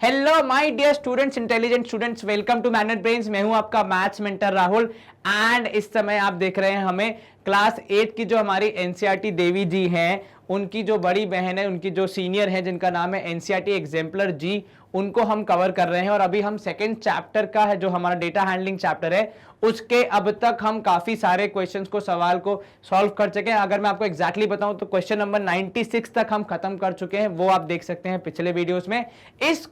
Hello my dear students, intelligent students, welcome to Magnet Brains. मैं हूं आपका maths mentor Rahul and इस समय आप देख रहे हैं हमें क्लास 8 की जो हमारी एनसीईआरटी देवी जी हैं, उनकी जो बड़ी बहन है, उनकी जो सीनियर है जिनका नाम है एनसीईआरटी एग्जाम्पलर जी, उनको हम कवर कर रहे हैं। और अभी हम सेकेंड चैप्टर का है जो हमारा डेटा हैंडलिंग चैप्टर है, उसके अब तक हम काफी सारे क्वेश्चंस को, सवाल को सॉल्व कर चुके हैं। अगर मैं आपको एग्जैक्टली बताऊं तो क्वेश्चन नंबर 96 तक हम खत्म कर चुके हैं, वो आप देख सकते हैं पिछले वीडियोस में। इस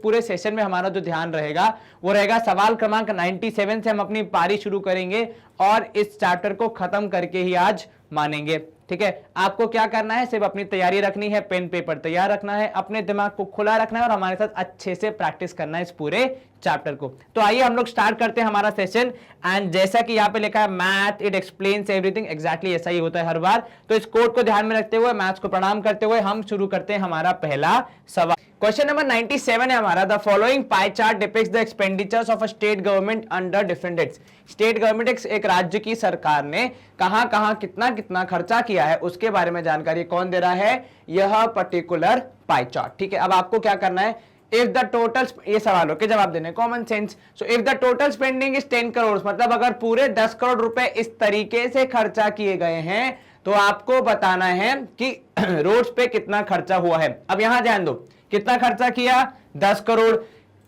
पूरे सेशन में हमारा जो ध्यान रहेगा वो रहेगा सवाल क्रमांक 97 से हम अपनी पारी शुरू करेंगे और इस चैप्टर को खत्म करके ही आज मानेंगे। ठीक है, आपको क्या करना है, सिर्फ अपनी तैयारी रखनी है, पेन पेपर तैयार रखना है, अपने दिमाग को खुला रखना है और हमारे साथ अच्छे से प्रैक्टिस करना है इस पूरे चैप्टर को। तो आइए हम लोग स्टार्ट करते हैं हमारा सेशन। एंड जैसा कि यहाँ पे लिखा है math it explains everything, exactly ऐसा ही होता है हर बार। तो इस कोड को ध्यान में रखते हुए, मैथ्स को प्रणाम करते हुए हम शुरू करते हैं हमारा पहला सवाल। क्वेश्चन नंबर 97 है हमारा, the following pie chart depicts the expenditures of a state government under different heads. State government एक राज्य की सरकार ने कहां कहां कितना कितना खर्चा किया है उसके बारे में जानकारी कौन दे रहा है, यह पर्टिकुलर पाई चार्ट। ठीक है, अब आपको क्या करना है, इफ द टोटल, ये सवाल के जवाब देने, common sense. So if the total spending is 10 crore, मतलब अगर पूरे 10 करोड़ रुपए इस तरीके से खर्चा किए गए हैं तो आपको बताना है कि रोड्स पे कितना खर्चा हुआ है। अब यहां ध्यान दो, कितना खर्चा किया, 10 करोड़,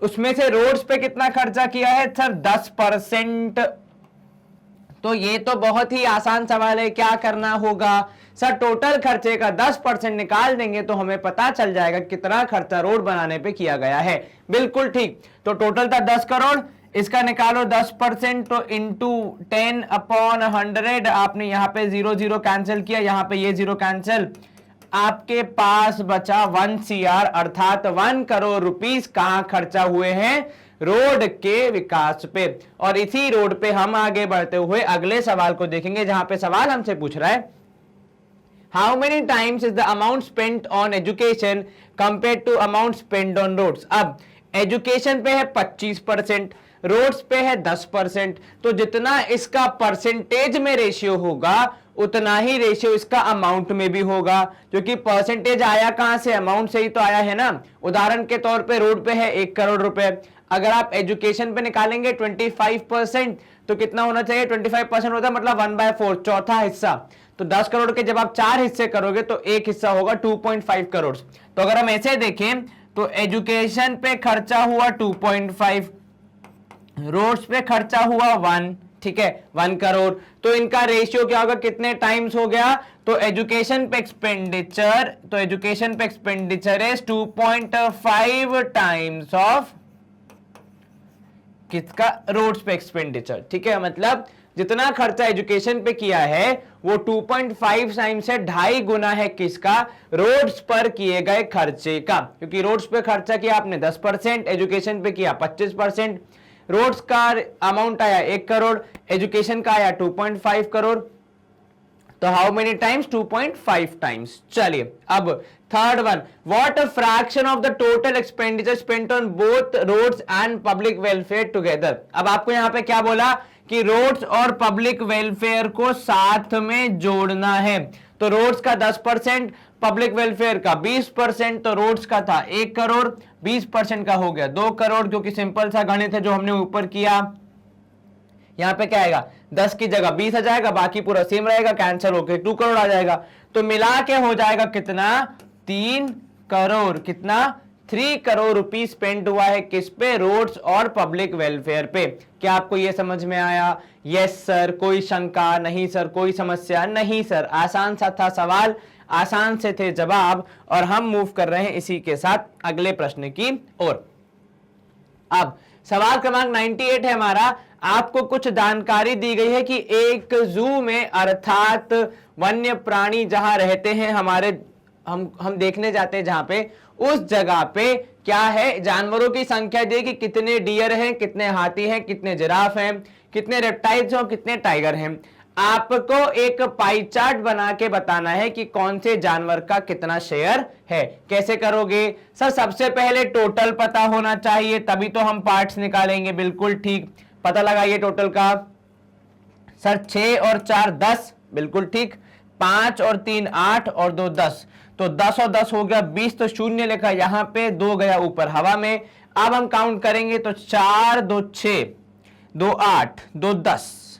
उसमें से रोड्स पे कितना खर्चा किया है सर, 10%। तो ये तो बहुत ही आसान सवाल है, क्या करना होगा सर, टोटल खर्चे का 10% निकाल देंगे तो हमें पता चल जाएगा कितना खर्चा रोड बनाने पे किया गया है। बिल्कुल ठीक, तो टोटल था 10 करोड़, इसका निकालो 10%, तो इंटू 10/100। आपने यहाँ पे 0 0 कैंसिल किया, यहाँ पे ये 0 कैंसिल, आपके पास बचा 1 CR, अर्थात 1 करोड़ रुपीस कहां खर्चा हुए हैं, रोड के विकास पे। और इसी रोड पे हम आगे बढ़ते हुए अगले सवाल को देखेंगे, जहां पे सवाल हमसे पूछ रहा है, how many times is the amount spent on education compare to amount spend on roads. अब एजुकेशन पे है 25%, रोड्स पे है 10%, तो जितना इसका परसेंटेज में रेशियो होगा उतना ही रेशियो इसका अमाउंट में भी होगा, क्योंकि परसेंटेज आया कहां से, अमाउंट से ही तो आया है ना। उदाहरण के तौर पे रोड पे है 1 करोड़ रुपए, अगर आप एजुकेशन पे निकालेंगे 25%, तो कितना होना चाहिए, 25% होता है मतलब 1/4, चौथा हिस्सा। तो 10 करोड़ के जब आप 4 हिस्से करोगे तो एक हिस्सा होगा 2.5 करोड़। तो अगर हम ऐसे देखें तो एजुकेशन पे खर्चा हुआ 2.5, रोड्स पे खर्चा हुआ 1, ठीक है 1 करोड़, तो इनका रेशियो क्या होगा, कितने टाइम्स हो गया, तो एजुकेशन पे एक्सपेंडिचर, तो एजुकेशन पे एक्सपेंडिचर है 2.5 टाइम्स ऑफ किसका, रोड्स पे एक्सपेंडिचर। ठीक है, मतलब जितना खर्चा एजुकेशन पे किया है वो 2.5 टाइम्स है, 2.5 गुना है किसका, रोड्स पर किए गए खर्चे का। क्योंकि रोड्स पे खर्चा किया आपने 10%, एजुकेशन पे किया 25%। रोड्स का अमाउंट आया 1 करोड़, एजुकेशन का आया 2.5 करोड़, तो हाउ मेनी टाइम्स, 2.5 टाइम्स। चलिए अब third one, what a fraction of the total expenditure spent on both roads and public welfare together. अब आपको यहां पे क्या बोला कि रोड्स और पब्लिक वेलफेयर को साथ में जोड़ना है। तो रोड्स का 10%, पब्लिक वेलफेयर का 20%, तो रोड्स का था 1 करोड़, 20% का हो गया 2 करोड़, क्योंकि सिंपल सा गणित है जो हमने ऊपर किया। यहां पे क्या आएगा, 10 की जगह 20 आ जाएगा, बाकी पूरा सेम रहेगा, कैंसिल होकर 2 करोड़ आ जाएगा, तो मिला के हो जाएगा कितना, 3 करोड़। कितना, 3 करोड़ रुपीस स्पेंड हुआ है किस पे, रोड्स और पब्लिक वेलफेयर पे। क्या आपको यह समझ में आया, यस सर, कोई शंका नहीं सर, कोई समस्या नहीं सर, आसान सा था सवाल, आसान से थे जवाब, और हम मूव कर रहे हैं इसी के साथ अगले प्रश्न की ओर। अब सवाल क्रमांक 98 है हमारा, आपको कुछ जानकारी दी गई है कि एक जू में, अर्थात वन्य प्राणी जहां रहते हैं हमारे, हम देखने जाते हैं जहां पे, उस जगह पे क्या है, जानवरों की संख्या दी कि कितने डियर हैं, कितने हाथी हैं, कितने जिराफ हैं, कितने रेप्टाइल्स हैं, कितने टाइगर हैं। आपको एक पाई चार्ट बना के बताना है कि कौन से जानवर का कितना शेयर है। कैसे करोगे सर, सबसे पहले टोटल पता होना चाहिए, तभी तो हम पार्ट्स निकालेंगे। बिल्कुल ठीक, पता लगाइए टोटल का सर, 6 और 4 10, बिल्कुल ठीक, 5 और 3 8 और 2 10, तो 10 और 10 हो गया 20, तो शून्य लिखा यहाँ पे, 2 गया ऊपर हवा में। अब हम काउंट करेंगे तो 4 2 6, 2 8, 2 10,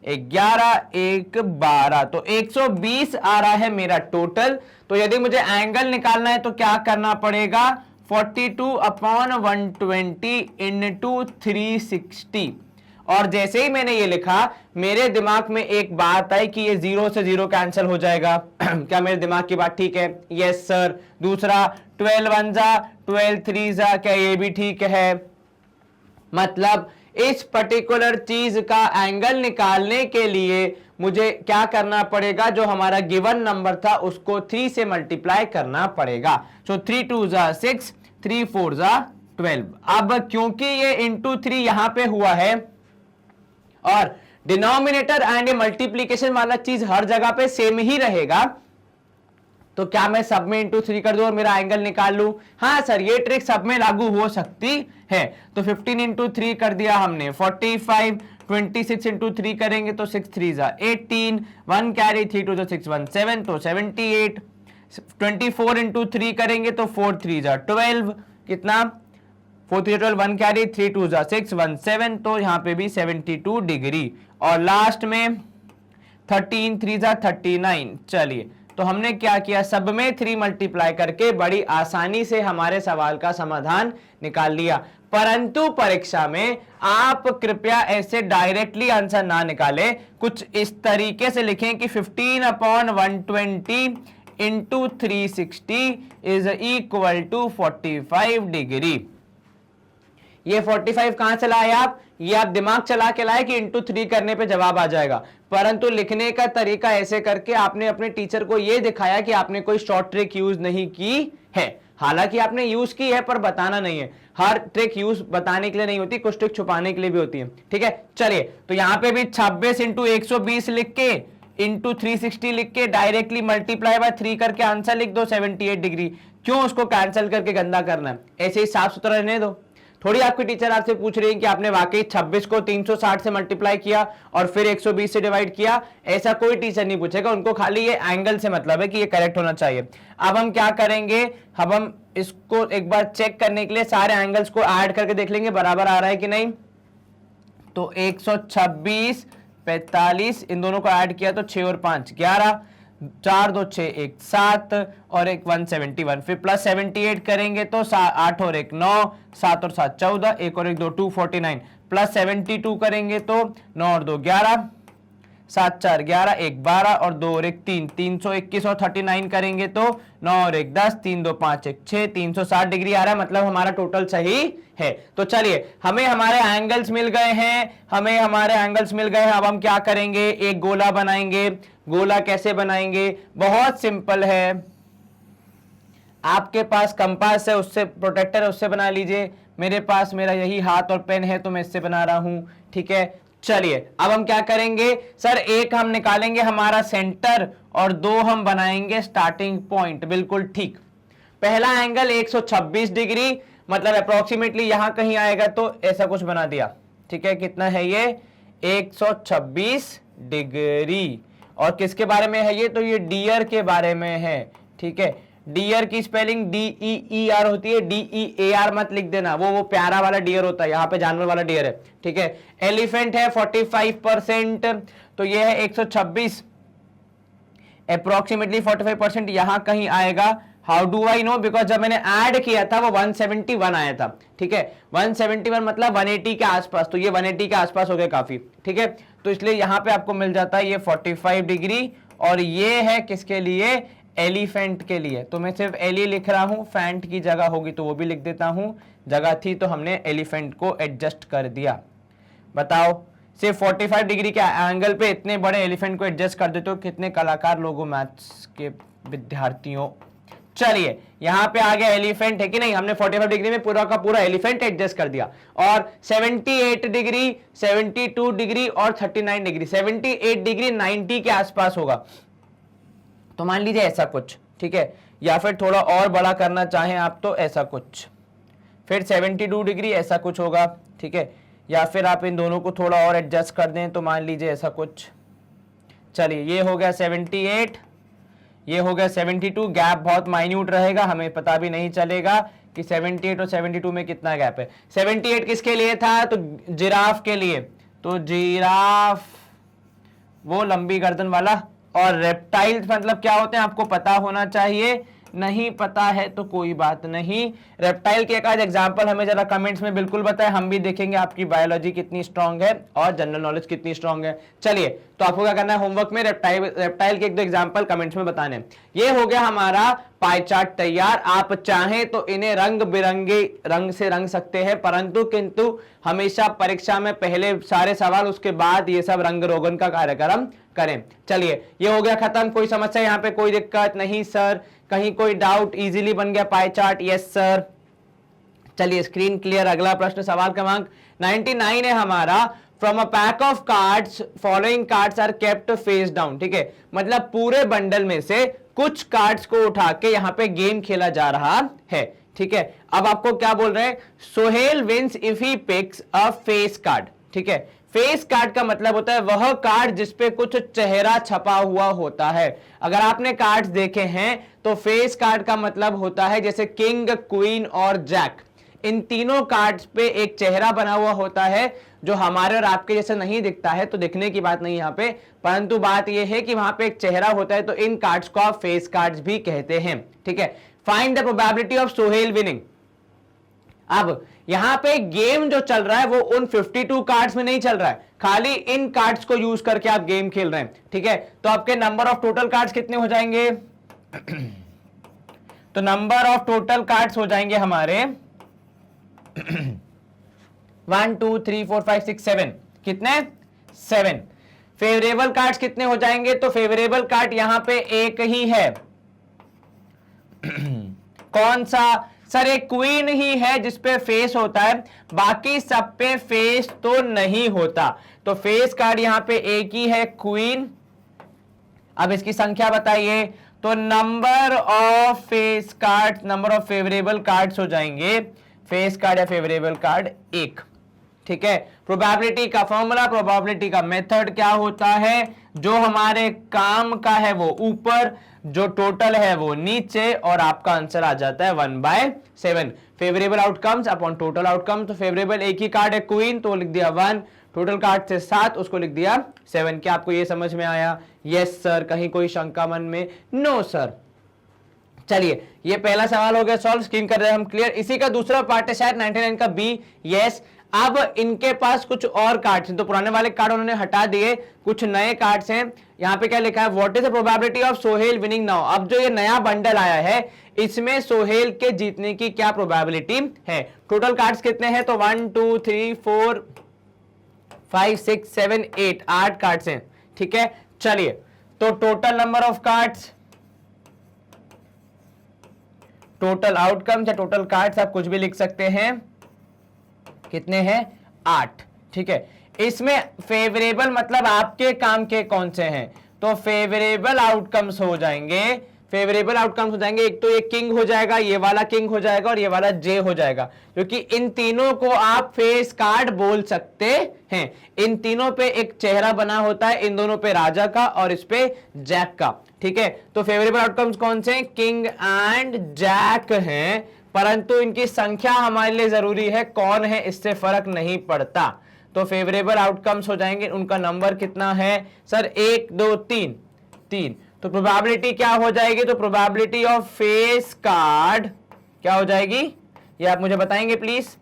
11, 1 12, तो 120 आ रहा है मेरा टोटल। तो यदि मुझे एंगल निकालना है तो क्या करना पड़ेगा, 42/120 इंटू 360। और जैसे ही मैंने ये लिखा मेरे दिमाग में एक बात आई कि ये 0 से 0 कैंसिल हो जाएगा। क्या मेरे दिमाग की बात ठीक है? Yes sir. दूसरा 12 1 जा 12 3 जा, क्या ये भी ठीक है? मतलब इस पर्टिकुलर चीज का एंगल निकालने के लिए मुझे क्या करना पड़ेगा, जो हमारा गिवन नंबर था उसको 3 से मल्टीप्लाई करना पड़ेगा। सो 3 2 जा 6, 3 4 जा 12। अब क्योंकि ये इंटू 3 यहां पे हुआ है और डिनोमिनेटर एंड मल्टीप्लीकेशन वाला चीज हर जगह पे सेम ही रहेगा, तो क्या मैं सब में इंटू 3 कर दूं और मेरा एंगल निकाल लूं? हाँ सर, ये ट्रिक सब में लागू हो सकती है। तो 15 इंटू 3 कर दिया हमने 45, 26 इंटू 3 करेंगे तो 6 3 जा 18, 1 कैरी 3 2 6 1 7, तो 78। 24 इंटू 3 करेंगे तो 4 3 जा 12, कितना 4 3 12, 1 कैरी 3 2 जा 6 1 7, तो यहां पे भी 72 डिग्री। और लास्ट में 13 3 जा 39। चलिए, तो हमने क्या किया, सब में 3 मल्टीप्लाई करके बड़ी आसानी से हमारे सवाल का समाधान निकाल लिया। परंतु परीक्षा में आप कृपया ऐसे डायरेक्टली आंसर ना निकालें, कुछ इस तरीके से लिखें कि 15/120 into 360 is equal to 45 degree. ये 45 कहां से लाए आप? ये आप दिमाग चला के लाए कि इंटू 3 करने पे जवाब आ जाएगा, परंतु लिखने का तरीका ऐसे करके आपने अपने टीचर को ये दिखाया कि आपने कोई शॉर्ट ट्रिक यूज नहीं की है। हालांकि आपने यूज की है पर बताना नहीं है। हर ट्रिक यूज बताने के लिए नहीं होती, कुछ ट्रिक छुपाने के लिए भी होती है। ठीक है, चलिए, तो यहां पे भी 26 इंटू 120 लिख के इंटू 360 लिख के डायरेक्टली मल्टीप्लाई बाय 3 करके आंसर लिख दो 78 डिग्री। क्यों उसको कैंसिल करके गंदा करना है? ऐसे ही साफ सुथरा रहने दो। थोड़ी आपकी टीचर आपसे पूछ रही है कि आपने वाकई 26 को 360 से मल्टीप्लाई किया और फिर 120 से डिवाइड किया, ऐसा कोई टीचर नहीं पूछेगा। उनको खाली ये एंगल से मतलब है कि ये करेक्ट होना चाहिए। अब हम क्या करेंगे, अब हम इसको एक बार चेक करने के लिए सारे एंगल्स को ऐड करके देख लेंगे बराबर आ रहा है कि नहीं। तो 126 45, इन दोनों को ऐड किया तो 6 और 5 11, 4 2 6 1 7 और एक 171, फिर प्लस 78 करेंगे तो 8 और 1 9, 7 और 7 14, 1 और 1 2 249, प्लस 72 करेंगे तो 9 और 2 11, 7 4 11, 1 12 और 2 और 1 3, 321 और 39 करेंगे तो 9 और 1 10, 3 2 5 1 6, 360 डिग्री आ रहा है। मतलब हमारा टोटल सही है। तो चलिए, हमें हमारे एंगल्स मिल गए हैं, अब हम क्या करेंगे, एक गोला बनाएंगे। गोला कैसे बनाएंगे? बहुत सिंपल है। आपके पास कंपास है, उससे प्रोटेक्टर है, उससे बना लीजिए। मेरे पास मेरा यही हाथ और पेन है तो मैं इससे बना रहा हूं। ठीक है, चलिए, अब हम क्या करेंगे सर, एक हम निकालेंगे हमारा सेंटर और 2 हम बनाएंगे स्टार्टिंग पॉइंट। बिल्कुल ठीक। पहला एंगल 126 डिग्री, मतलब अप्रोक्सीमेटली यहां कहीं आएगा, तो ऐसा कुछ बना दिया। ठीक है, कितना है ये? 126 डिग्री। और किसके बारे में है ये? तो ये डियर के बारे में है। ठीक है, डियर की स्पेलिंग DEER होती है, DEAR मत लिख देना, वो प्यारा वाला डियर होता है, यहाँ पे जानवर वाला डियर है। ठीक है, एलिफेंट है 45%, तो ये है 126, अप्रोक्सीमेटली 45% यहां कहीं आएगा। How do I know? Because जब मैंने ऐड किया था वो 171 आया था। ठीक है, 171 मतलब 180 के आसपास, तो ये 180 के आसपास हो गए काफी। ठीक है, तो इसलिए यहां पे आपको मिल जाता है ये 45 डिग्री, और ये है किसके लिए? एलिफेंट के लिए। तो मैं सिर्फ एली लिख रहा हूं, फैंट की जगह होगी तो वो भी लिख देता हूं, जगह थी तो हमने एलिफेंट को एडजस्ट कर दिया। बताओ, सिर्फ 45 डिग्री के एंगल पे इतने बड़े एलिफेंट को एडजस्ट कर देते हो, कितने कलाकार लोगों मैथ्स के विद्यार्थियों। चलिए, यहां पे आ गया एलिफेंट, है कि नहीं? हमने 45 डिग्री में पूरा का पूरा एलिफेंट एडजस्ट कर दिया। और 78 डिग्री, 72 डिग्री और 39 डिग्री, 78 डिग्री 90 के आसपास होगा। तो मान लीजिए ऐसा कुछ। ठीक है, या फिर थोड़ा और बड़ा करना चाहें आप तो ऐसा कुछ, फिर 72 डिग्री ऐसा कुछ होगा। ठीक है, या फिर आप इन दोनों को थोड़ा और एडजस्ट कर दें तो मान लीजिए ऐसा कुछ। चलिए, ये हो गया 78, ये हो गया 72, गैप बहुत माइन्यूट रहेगा, हमें पता भी नहीं चलेगा कि 78 और 72 में कितना गैप है। 78 किसके लिए था? तो जिराफ के लिए, तो जिराफ वो लंबी गर्दन वाला। और रेप्टाइल्स मतलब क्या होते हैं आपको पता होना चाहिए, नहीं पता है तो कोई बात नहीं। रेप्टाइल के एक आध एग्जांपल हमें जरा कमेंट्स में बिल्कुल बताएं, हम भी देखेंगे आपकी बायोलॉजी कितनी स्ट्रांग है और जनरल नॉलेज कितनी स्ट्रांग है। चलिए, तो आपको क्या करना है होमवर्क में रेप्टाइल के एक दो एग्जांपल कमेंट्स में बताने। ये हो गया हमारा पाई चार्ट तैयार। आप चाहें तो इन्हें रंग बिरंगे रंग से रंग सकते हैं, परंतु किंतु हमेशा परीक्षा में पहले सारे सवाल, उसके बाद ये सब रंग रोगन का कार्यक्रम करें। चलिए, ये हो गया खत्म। कोई समस्या यहाँ पे? कोई दिक्कत नहीं सर? कहीं कोई डाउट? इजीली बन गया पाई चार्ट? Yes sir. चलिए, स्क्रीन क्लियर। अगला प्रश्न सवाल क्रमांक 99 है हमारा। From a pack of cards following cards are kept face down. ठीक है, मतलब पूरे बंडल में से कुछ कार्ड्स को उठा के यहाँ पे गेम खेला जा रहा है। ठीक है, अब आपको क्या बोल रहे हैं? Sohail wins if he picks a face card. ठीक है, फेस कार्ड का मतलब होता है वह कार्ड जिसपे कुछ चेहरा छपा हुआ होता है। अगर आपने कार्ड्स देखे हैं तो फेस कार्ड का मतलब होता है जैसे किंग, क्वीन और जैक, इन तीनों कार्ड्स पे एक चेहरा बना हुआ होता है जो हमारे और आपके जैसे नहीं दिखता है, तो दिखने की बात नहीं यहाँ पे, परंतु बात यह है कि वहां पे एक चेहरा होता है, तो इन कार्ड्स को आप फेस कार्ड्स भी कहते हैं। ठीक है, find the probability of Sohail winning. अब यहां पे गेम जो चल रहा है वो उन 52 कार्ड्स में नहीं चल रहा है, खाली इन कार्ड्स को यूज करके आप गेम खेल रहे हैं। ठीक है, तो आपके नंबर ऑफ टोटल कार्ड्स कितने हो जाएंगे? तो नंबर ऑफ टोटल कार्ड्स हो जाएंगे हमारे 1 2 3 4 5 6 7। कितने? 7। फेवरेबल कार्ड्स कितने हो जाएंगे? तो फेवरेबल कार्ड यहां पे एक ही है। कौन सा? सर एक क्वीन ही है जिसपे फेस होता है, बाकी सब पे फेस तो नहीं होता, तो फेस कार्ड यहां पे एक ही है, क्वीन। अब इसकी संख्या बताइए। तो number of face card, number of favourable cards हो जाएंगे, फेस कार्ड या फेवरेबल कार्ड 1। ठीक है, प्रोबेबिलिटी का फॉर्मूला, प्रोबेबिलिटी का मेथड क्या होता है? जो हमारे काम का है वो ऊपर, जो टोटल है वो नीचे, और आपका आंसर आ जाता है 1/7। Favourable outcomes upon total outcome. तो फेवरेबल एक ही कार्ड है क्वीन, तो लिख दिया 1, टोटल कार्ड से 7, उसको लिख दिया 7। क्या आपको ये समझ में आया? Yes sir. कहीं कोई शंका मन में? No sir. चलिए, ये पहला सवाल हो गया सॉल्व, स्क्रीन कर रहे हैं हम क्लियर। इसी का दूसरा पार्ट है शायद 99 का बी। यस, अब इनके पास कुछ और कार्ड्स हैं, तो पुराने वाले कार्ड उन्होंने हटा दिए, कुछ नए कार्ड्स हैं। यहां पे क्या लिखा है? What is the probability of Sohail winning now. अब जो ये नया बंडल आया है इसमें सोहेल के जीतने की क्या प्रोबेबिलिटी है? टोटल कार्ड्स कितने हैं? तो 1 2 3 4 5 6 7 8, 8 कार्ड्स हैं। ठीक है, चलिए, तो total number of cards, total outcomes या टोटल कार्ड्स आप कुछ भी लिख सकते हैं, कितने हैं? 8। ठीक है, इसमें फेवरेबल मतलब आपके काम के कौन से हैं? तो फेवरेबल आउटकम्स हो जाएंगे, फेवरेबल आउटकम्स हो जाएंगे, एक तो ये किंग हो जाएगा, ये वाला किंग हो जाएगा और ये वाला जे हो जाएगा, क्योंकि इन तीनों को आप फेस कार्ड बोल सकते हैं। इन तीनों पे एक चेहरा बना होता है, इन दोनों पे राजा का और इस पे जैक का। ठीक है, तो फेवरेबल आउटकम्स कौन से? किंग एंड जैक हैं, परंतु इनकी संख्या हमारे लिए जरूरी है, कौन है इससे फर्क नहीं पड़ता। तो फेवरेबल आउटकम्स हो जाएंगे, उनका नंबर कितना है? सर 1 2 3 3। तो प्रोबेबिलिटी क्या हो जाएगी? तो प्रोबेबिलिटी ऑफ फेस कार्ड क्या हो जाएगी? ये आप मुझे बताएंगे प्लीज।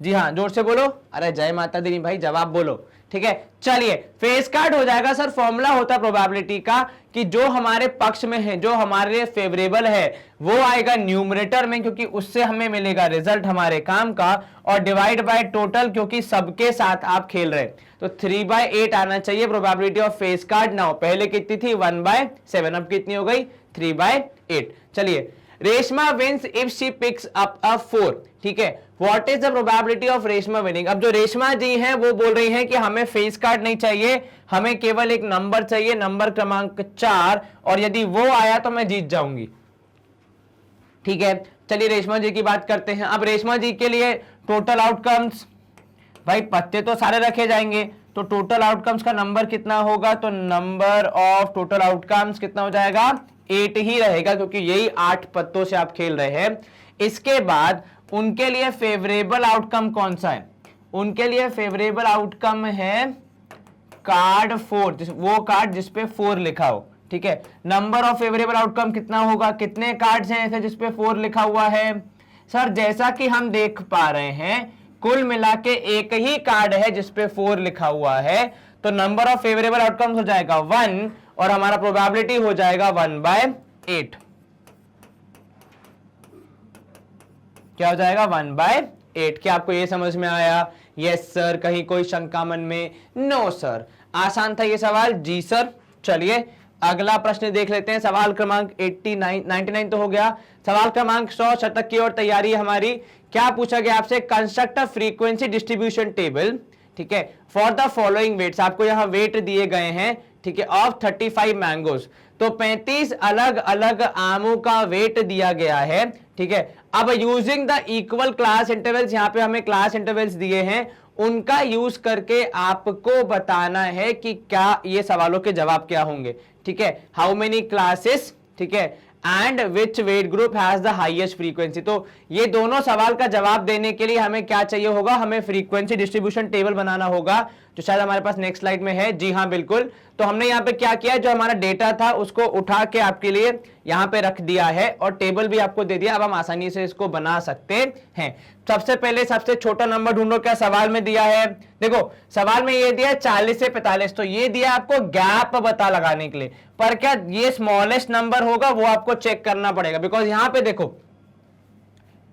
जी हाँ, जोर से बोलो। अरे जय माता दी भाई, जवाब बोलो। ठीक है, चलिए, फेस कार्ड हो जाएगा सर, फॉर्मूला होता है प्रोबेबिलिटी का कि जो हमारे पक्ष में है, जो हमारे लिए फेवरेबल है, वो आएगा न्यूमरेटर में, क्योंकि उससे हमें मिलेगा रिजल्ट हमारे काम का, और डिवाइड बाय टोटल, क्योंकि सबके साथ आप खेल रहे हैं, तो 3/8 आना चाहिए probability of face card. Now पहले कितनी थी? 1/7, अब कितनी हो गई? 3/8। चलिए, Reshma wins if she picks up a 4। ठीक है, what is the probability of Reshma winning. अब जो रेशमा जी हैं वो बोल रही हैं कि हमें फेस कार्ड नहीं चाहिए, हमें केवल एक नंबर चाहिए, नंबर क्रमांक 4, और यदि वो आया तो मैं जीत जाऊंगी। ठीक है, चलिए रेशमा जी की बात करते हैं। अब रेशमा जी के लिए टोटल आउटकम्स, भाई पत्ते तो सारे रखे जाएंगे, तो टोटल आउटकम्स का नंबर कितना होगा? तो नंबर ऑफ टोटल आउटकम्स कितना हो जाएगा? 8 ही रहेगा क्योंकि यही 8 पत्तों से आप खेल रहे हैं। इसके बाद उनके लिए फेवरेबल आउटकम कौन सा है? उनके लिए फेवरेबल आउटकम है कार्ड 4, वो कार्ड जिसपे 4 लिखा हो, ठीक है। नंबर ऑफ फेवरेबल आउटकम कितना होगा? कितने कार्ड्स हैं ऐसे जिसपे 4 लिखा हुआ है? सर जैसा कि हम देख पा रहे हैं कुल मिला के एक ही कार्ड है जिसपे 4 लिखा हुआ है, तो नंबर ऑफ फेवरेबल आउटकम्स हो जाएगा 1 और हमारा प्रोबेबिलिटी हो जाएगा 1/8। क्या हो जाएगा? 1/8। क्या आपको ये समझ में आया? Yes sir. कहीं कोई शंका मन में? No sir. आसान था ये सवाल? जी सर। चलिए अगला प्रश्न देख लेते हैं। सवाल क्रमांक 99 तो हो गया। सवाल क्रमांक 100 शतक की ओर तैयारी हमारी। क्या पूछा गया आपसे? Construct a frequency distribution table, ठीक है, फॉर द फॉलोइंग वेट्स। आपको यहां वेट दिए गए हैं, ठीक है, ऑफ 35 मैंगोज। तो 35 अलग अलग आमों का वेट दिया गया है, ठीक है। अब using the equal class intervals, यहां पे हमें क्लास इंटरवल्स दिए हैं, उनका यूज करके आपको बताना है कि क्या ये सवालों के जवाब क्या होंगे, ठीक है। हाउ मेनी क्लासेस, ठीक है, and which weight group has the highest frequency. तो ये दोनों सवाल का जवाब देने के लिए हमें क्या चाहिए होगा? हमें फ्रीक्वेंसी डिस्ट्रीब्यूशन टेबल बनाना होगा, जो शायद हमारे पास नेक्स्ट स्लाइड में है। जी हाँ बिल्कुल। तो हमने यहाँ पे क्या किया, जो हमारा डेटा था उसको उठा के आपके लिए यहाँ पे रख दिया है और टेबल भी आपको दे दिया। अब हम आसानी से इसको बना सकते हैं। सबसे पहले सबसे छोटा नंबर ढूंढो। क्या सवाल में दिया है? देखो सवाल में ये दिया 40 से 45, तो ये दिया आपको गैप पता लगाने के लिए, पर क्या ये स्मॉलेस्ट नंबर होगा वो आपको चेक करना पड़ेगा। बिकॉज यहां पे देखो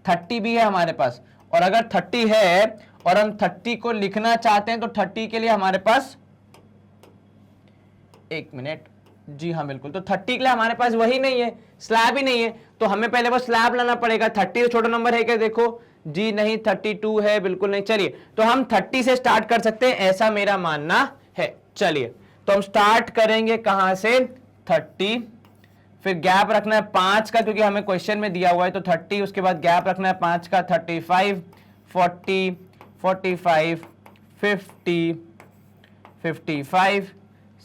30 भी है हमारे पास, और अगर 30 है और हम 30 को लिखना चाहते हैं तो 30 के लिए हमारे पास, एक मिनट, जी हाँ बिल्कुल, तो 30 के लिए हमारे पास वही नहीं है, स्लैब ही नहीं है, तो हमें पहले वो स्लैब लाना पड़ेगा। 30 से छोटा नंबर है क्या? देखो जी नहीं, 32 है, बिल्कुल नहीं। चलिए तो हम 30 से स्टार्ट कर सकते हैं, ऐसा मेरा मानना है। चलिए तो हम स्टार्ट करेंगे कहां से? 30, फिर गैप रखना है 5 का क्योंकि हमें क्वेश्चन में दिया हुआ है, तो 30, उसके बाद गैप रखना है 5 का, 35, 40, 45, 50, 55,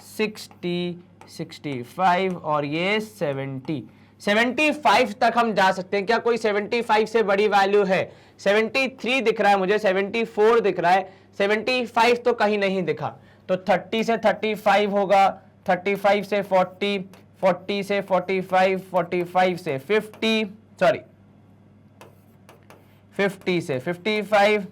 60, 65 और ये 70, 75 तक हम जा सकते हैं। क्या कोई 75 से बड़ी वैल्यू है? 73 दिख रहा है मुझे, 74 दिख रहा है, 75 तो कहीं नहीं दिखा। तो 30 से 35 होगा, 35 से 40, 40 से 45, 45 से 50, सॉरी 50 से 55,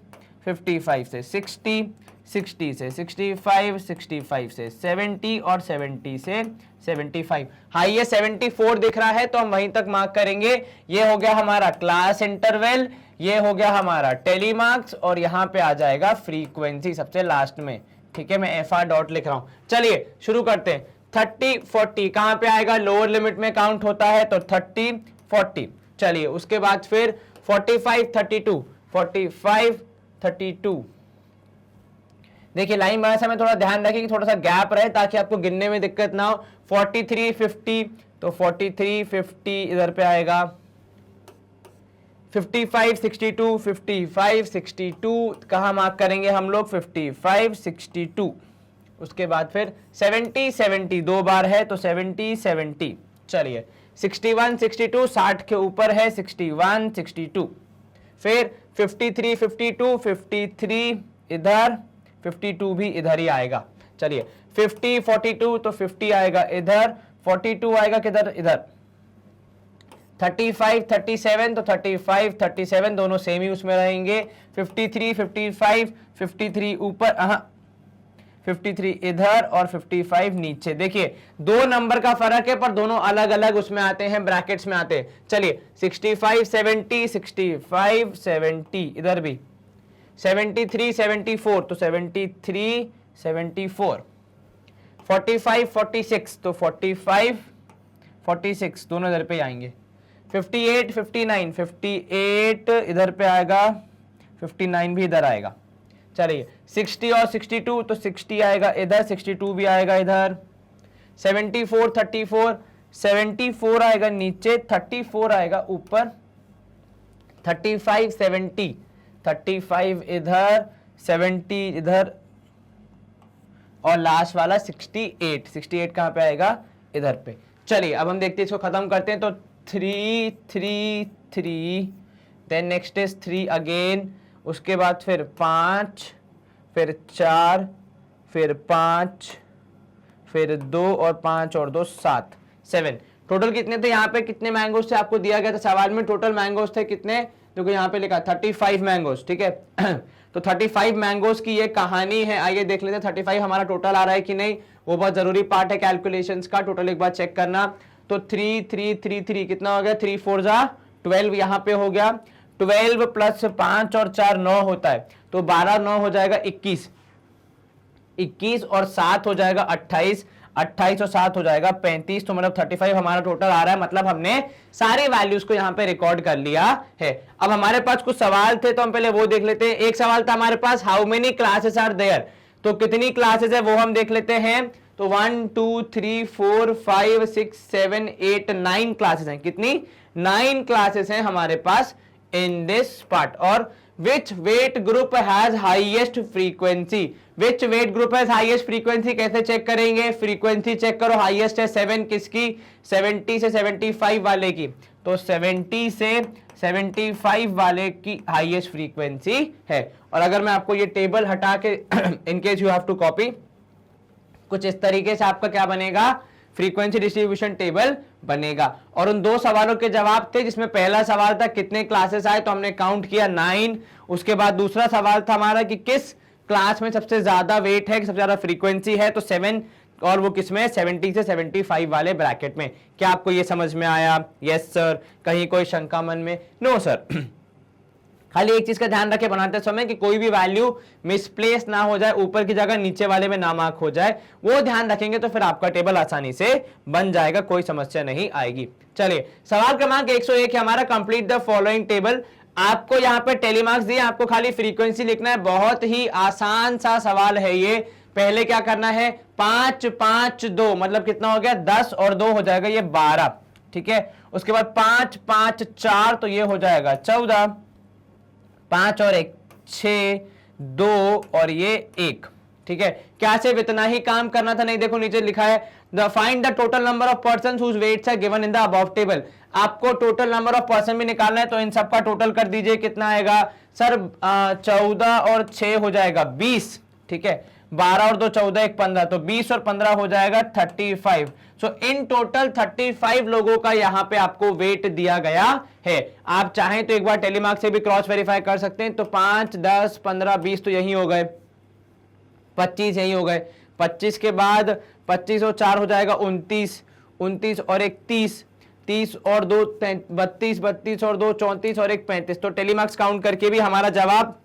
55 से 60, 60 से 65, 65 से 70 और 70 से 75। हाँ ये 74 दिख रहा है तो हम वहीं तक मार्क करेंगे। ये हो गया हमारा क्लास इंटरवल, ये हो गया हमारा टेलीमार्क्स और यहां पे आ जाएगा फ्रीक्वेंसी सबसे लास्ट में, ठीक है। मैं FR डॉट लिख रहा हूं। चलिए शुरू करते हैं। 30, 40 कहां पे आएगा? लोअर लिमिट में काउंट होता है, तो 30, 40। चलिए उसके बाद फिर 45, 32, 45, 32। देखिए लाइन बनाने समय थोड़ा ध्यान रखिए कि थोड़ा सा गैप रहे ताकि आपको गिनने में दिक्कत ना हो। 43, 50, तो 43, 50 इधर पे आएगा। 55, 62, 55, 62 कहाँ मार्क करेंगे हम लोग? 55, 62। उसके बाद फिर 70, 70 दो बार है तो 70, 70। चलिए 61, 62 60 के ऊपर है, 61, 62। फिर 53, 52, 53 इधर, 52 भी इधर ही आएगा। चलिए 50, 42 तो 50 आएगा इधर, 42 आएगा किधर? इधर। 35, 37 तो 35, 37 दोनों सेम ही उसमें रहेंगे। 53, 55, 53 ऊपर, 53 इधर और 55 नीचे। देखिए दो नंबर का फर्क है पर दोनों अलग अलग उसमें आते हैं, ब्रैकेट्स में आते हैं। चलिए 65, 70, 65, 70 इधर भी। 73, 74 तो 73, 74। 45, 46 तो 45, 46 दोनों इधर पे आएंगे। 58, 59, 58 इधर पे आएगा, 59 भी इधर आएगा। चलिए 60 और 62 तो 60 आएगा इधर, 62 भी आएगा इधर। 74, 34, 74 आएगा नीचे, 34 आएगा ऊपर। 35, 70, 35 इधर, 70 इधर और लास्ट वाला 68, 68 कहां पे आएगा? इधर पे। चलिए अब हम देखते हैं, इसको खत्म करते हैं। तो 3 3 3, देन नेक्स्ट इज 3 अगेन, उसके बाद फिर 5, फिर 4, फिर 5, फिर 2 और 5 और 2 7, 7। टोटल कितने थे यहाँ पे, कितने मैंगोज थे आपको दिया गया था सवाल में? टोटल मैंगोज थे कितने, देखो यहाँ पे लिखा 35 मैंगोज, ठीक है। तो 35 मैंगोज की ये कहानी है। आइए देख लेते हैं 35 हमारा टोटल आ रहा है कि नहीं, वो बहुत जरूरी पार्ट है कैलकुलेशंस का। टोटल एक बार चेक करना। तो 3 3 3 3 कितना हो गया, 3 4 जा 12 यहाँ पे हो गया। 12 प्लस 5 और 4 9 होता है, तो 12 9 हो जाएगा 21, 21 और 7 हो जाएगा 28, 28 और 7 हो जाएगा 35। तो मतलब 35 हमारा टोटल आ रहा है। मतलब हमने सारे वैल्यूज को यहाँ पे रिकॉर्ड कर लिया है। अब हमारे पास कुछ सवाल थे, तो हम पहले वो देख लेते हैं। एक सवाल था हमारे पास, how many classes are there, तो कितनी क्लासेस है वो हम देख लेते हैं। तो 1 2 3 4 5 6 7 8 9 क्लासेस हैं। कितनी, 9 क्लासेस हैं हमारे पास इन दिस पार्ट। और which weight group has highest frequency, which weight group has highest frequency कैसे चेक करेंगे, फ्रीक्वेंसी चेक करो। हाईएस्ट है 7 किसकी, 70 से 75 वाले की। तो 70 से 75 वाले की हाईएस्ट फ्रीक्वेंसी है। और अगर मैं आपको ये टेबल हटा के in case you have to copy, कुछ इस तरीके से आपका क्या बनेगा, फ्रीक्वेंसी डिस्ट्रीब्यूशन टेबल बनेगा। और उन दो सवालों के जवाब थे, जिसमें पहला सवाल था कितने क्लासेस आए, तो हमने काउंट किया 9। उसके बाद दूसरा सवाल था हमारा कि किस क्लास में सबसे ज्यादा वेट है, सबसे ज्यादा फ्रीक्वेंसी है, तो 7, और वो किसमें, 70 से 75 वाले ब्रैकेट में। क्या आपको ये समझ में आया? Yes sir. कहीं कोई शंका मन में? No sir. खाली एक चीज का ध्यान रखें बनाते समय कि कोई भी वैल्यू मिसप्लेस ना हो जाए, ऊपर की जगह नीचे वाले में ना मार्क हो जाए, वो ध्यान रखेंगे तो फिर आपका टेबल आसानी से बन जाएगा, कोई समस्या नहीं आएगी। चलिए सवाल क्रमांक 101 है हमारा, कंप्लीट द फॉलोइंग टेबल। आपको यहाँ पे टेलीमार्क्स दिए, आपको खाली फ्रीक्वेंसी लिखना है। बहुत ही आसान सा सवाल है ये। पहले क्या करना है, 5 5 2 मतलब कितना हो गया, 10 और 2 हो जाएगा ये 12, ठीक है। उसके बाद 5 5 4 तो ये हो जाएगा 14, 5 और 1 6, 2 और ये 1, ठीक है। क्या सिर्फ इतना ही काम करना था? नहीं, देखो नीचे लिखा है find the total number of person whose weights are given in the above table. आपको टोटल नंबर ऑफ पर्सन भी निकालना है, तो इन सबका टोटल कर दीजिए। कितना आएगा सर, 14 और 6 हो जाएगा 20, ठीक है। 12 और 2 14, 1 15, तो 20 और 15 हो जाएगा 35। सो इन टोटल 35 लोगों का यहाँ पे आपको वेट दिया गया है। आप चाहें तो एक बार टेलीमार्क से भी क्रॉस वेरीफाई कर सकते हैं। तो 5 10 15 20 तो यही हो गए, 25 यही हो गए। 25 के बाद 25 और 4 हो जाएगा 29, 29 और 1 30, 30 और 2 32, 32 और 2 34 और 1 35। तो टेलीमार्क्स काउंट करके भी हमारा जवाब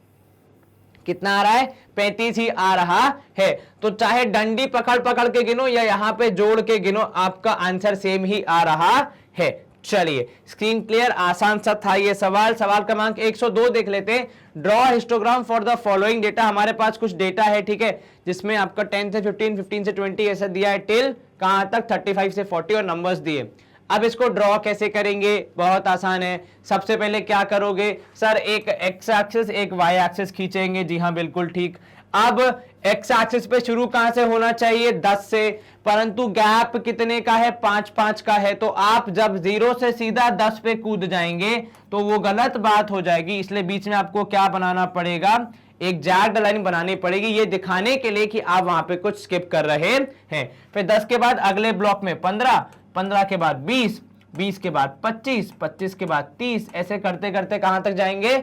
कितना आ रहा है, 35 ही आ रहा है। तो चाहे डंडी पकड़ पकड़ के गिनो या यहां पे जोड़ के गिनो, आपका आंसर सेम ही आ रहा है। चलिए स्क्रीन क्लियर, आसान सा था ये सवाल। सवाल क्रमांक 102 देख लेते हैं। Draw histogram for the following data. हमारे पास कुछ डेटा है, ठीक है, जिसमें आपका 10 से 15, 15 से 20 ऐसा दिया है, टिल कहां तक 35 से 40 और नंबर्स दिए। अब इसको ड्रॉ कैसे करेंगे, बहुत आसान है। सबसे पहले क्या करोगे सर, एक एक्स एक्सिस एक वाई एक्सिस खींचेंगे। जी हाँ बिल्कुल ठीक। अब एक्स एक्सिस पे शुरू कहां से होना चाहिए, 10 से, परंतु गैप कितने का है, 5 5 का है। तो आप जब 0 से सीधा 10 पे कूद जाएंगे तो वो गलत बात हो जाएगी। इसलिए बीच में आपको क्या बनाना पड़ेगा, एक जैग्ड लाइन बनानी पड़ेगी, ये दिखाने के लिए कि आप वहां पे कुछ स्किप कर रहे हैं। फिर 10 के बाद अगले ब्लॉक में 15, 15 के बाद 20, 20 के बाद 25, 25 के बाद 30, ऐसे करते करते कहां तक जाएंगे,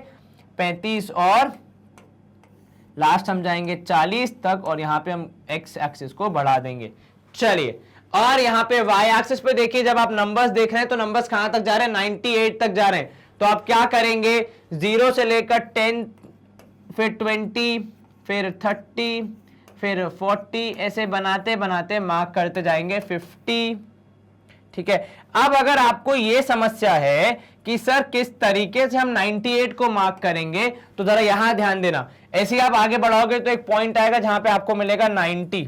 35 और लास्ट हम जाएंगे 40 तक। और यहां पे हम एक्स एक्सिस को बढ़ा देंगे। चलिए, और यहां पे वाई एक्सिस पे देखिए, जब आप नंबर्स देख रहे हैं तो नंबर्स कहां तक जा रहे हैं, 98 तक जा रहे हैं। तो आप क्या करेंगे, 0 से लेकर 10, फिर 20, फिर 30, फिर 40, ऐसे बनाते बनाते मार्क करते जाएंगे 50, ठीक है। अब अगर आपको यह समस्या है कि सर किस तरीके से हम 98 को मार्क करेंगे, तो जरा यहां ध्यान देना। ऐसे ही आप आगे बढ़ाओगे तो एक पॉइंट आएगा जहां पे आपको मिलेगा 90,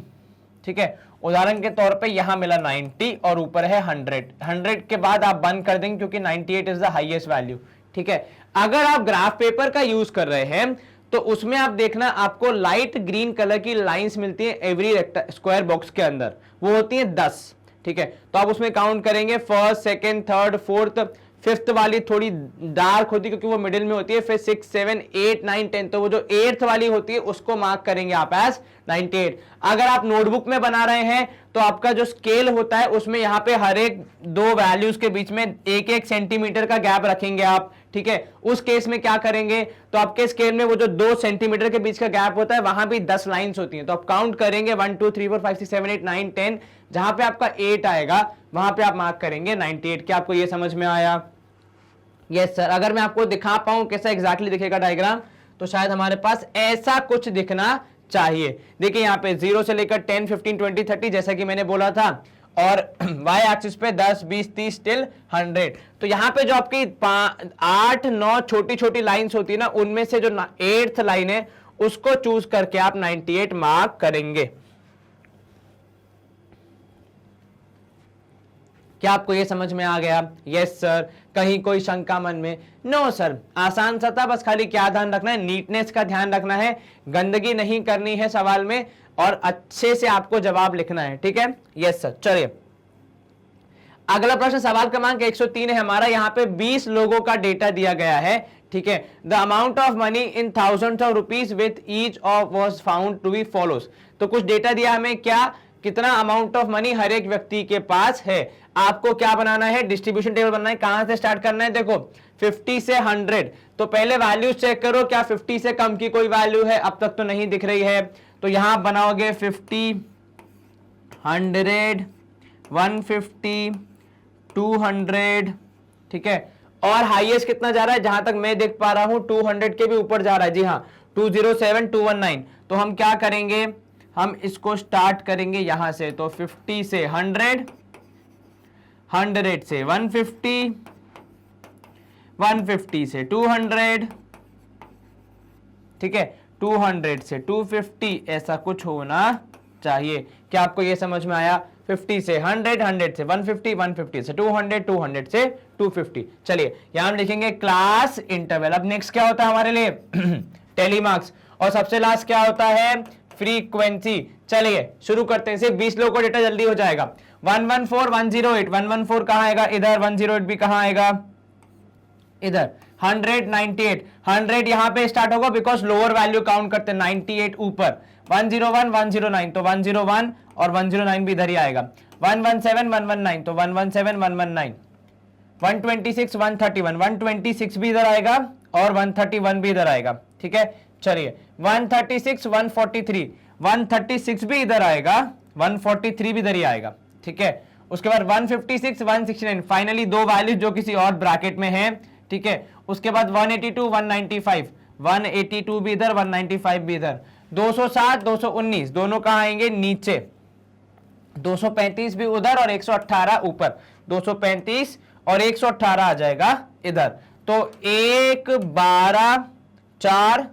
ठीक है। उदाहरण के तौर पे यहां मिला 90 और ऊपर है 100, 100 के बाद आप बंद कर देंगे क्योंकि 98 इज द हाईएस्ट वैल्यू, ठीक है। अगर आप ग्राफ पेपर का यूज कर रहे हैं तो उसमें आप देखना, आपको लाइट ग्रीन कलर की लाइंस मिलती है एवरी स्क्वायर बॉक्स के अंदर, वो होती है 10, ठीक है। तो आप उसमें काउंट करेंगे first, second, third, fourth, fifth वाली थोड़ी डार्क होती है क्योंकि वो मिडिल में होती है, फिर 6, 7, 8, 9, 10, तो वो जो 8th वाली होती है उसको मार्क करेंगे आप एज 98। अगर आप नोटबुक में बना रहे हैं तो आपका जो स्केल होता है उसमें यहाँ पे हर एक दो वैल्यूज के बीच में 1-1 सेंटीमीटर का गैप रखेंगे आप, ठीक है। उस केस में क्या करेंगे, तो आपके स्केल में वो जो 2 सेंटीमीटर के बीच का गैप होता है वहां भी 10 लाइंस होती हैं, तो आप काउंट करेंगे 1 2 3 4 5 6 7 8 9 10, जहां पे आपका 8 आएगा वहां पे आप मार्क करेंगे 98। क्या आपको ये समझ में आया? Yes sir. अगर मैं आपको दिखा पाऊं कैसा एग्जैक्टली दिखेगा डायग्राम, तो शायद हमारे पास ऐसा कुछ दिखना चाहिए। देखिए यहाँ पे 0 से लेकर 10, 15, 20, 30 जैसा कि मैंने बोला था, और y एक्सिस पे 10, 20, 30 टिल 100। तो यहाँ पे जो आपकी 8, 9 छोटी छोटी लाइंस होती है ना, उनमें से जो 8th लाइन है उसको चूज करके आप 98 मार्क करेंगे। क्या आपको ये समझ में आ गया? Yes sir. कहीं कोई शंका मन में? नो सर, आसान सा था, बस खाली क्या ध्यान रखना है, नीटनेस का ध्यान रखना है, गंदगी नहीं करनी है सवाल में, और अच्छे से आपको जवाब लिखना है, ठीक है। Yes sir. चलिए अगला प्रश्न, सवाल क्रमांक 103 है हमारा। यहाँ पे 20 लोगों का डेटा दिया गया है, ठीक है। The amount of money in thousands of rupees with each of was found to be follows. तो कुछ डेटा दिया हमें, क्या कितना अमाउंट ऑफ मनी हर एक व्यक्ति के पास है। आपको क्या बनाना है, डिस्ट्रीब्यूशन टेबल बनाना है। कहां से स्टार्ट करना है, देखो 50 से 100, तो पहले वैल्यू चेक करो क्या 50 से कम की कोई वैल्यू है, अब तक तो नहीं दिख रही है, तो यहां बनाओगे 50, 100, 150, 200, ठीक है। और हाईएस्ट कितना जा रहा है, जहां तक मैं देख पा रहा हूं 200 के भी ऊपर जा रहा है, जी हाँ 207, 219। तो हम क्या करेंगे, हम इसको स्टार्ट करेंगे यहां से, तो 50 से 100, 100 से 150, 150 से 200, ठीक है, 200 से 250, ऐसा कुछ होना चाहिए। क्या आपको यह समझ में आया? 50 से 100, 100 से 150, 150 से 200, 200 से 250। चलिए यहां हम लिखेंगे क्लास इंटरवल। अब नेक्स्ट क्या होता है हमारे लिए टेलीमार्क्स, और सबसे लास्ट क्या होता है, फ्रीक्वेंसी। चलिए शुरू करते हैं, सिर्फ 20 लोगों को डेटा जल्दी हो जाएगा। 114, 108, 114 कहां आएगा, इधर, 108 भी कहां आएगा, इधर। 100, 98, 100 यहां पे स्टार्ट होगा बिकॉज लोअर वैल्यू काउंट करते हैं, 98 ऊपर। 101, 109, तो 101 और 109 भी इधर ही आएगा। 117, 119, तो 117, 119, 126, 131, 126 भी इधर आएगा और 131 भी इधर आएगा, ठीक है। चलिए 136, 143, 136 भी इधर आएगा, 143 भी इधर ही आएगा, ठीक है। उसके बाद 156, 169, फाइनली दो वैल्यू जो किसी और ब्रैकेट में है, ठीक है। उसके बाद 182, 195, 182 भी इधर, 195 भी इधर। 207, 219 दोनों कहां आएंगे, नीचे। 235 भी उधर और 118 ऊपर। 235 और 118 आ जाएगा इधर। तो 1, 12, 4,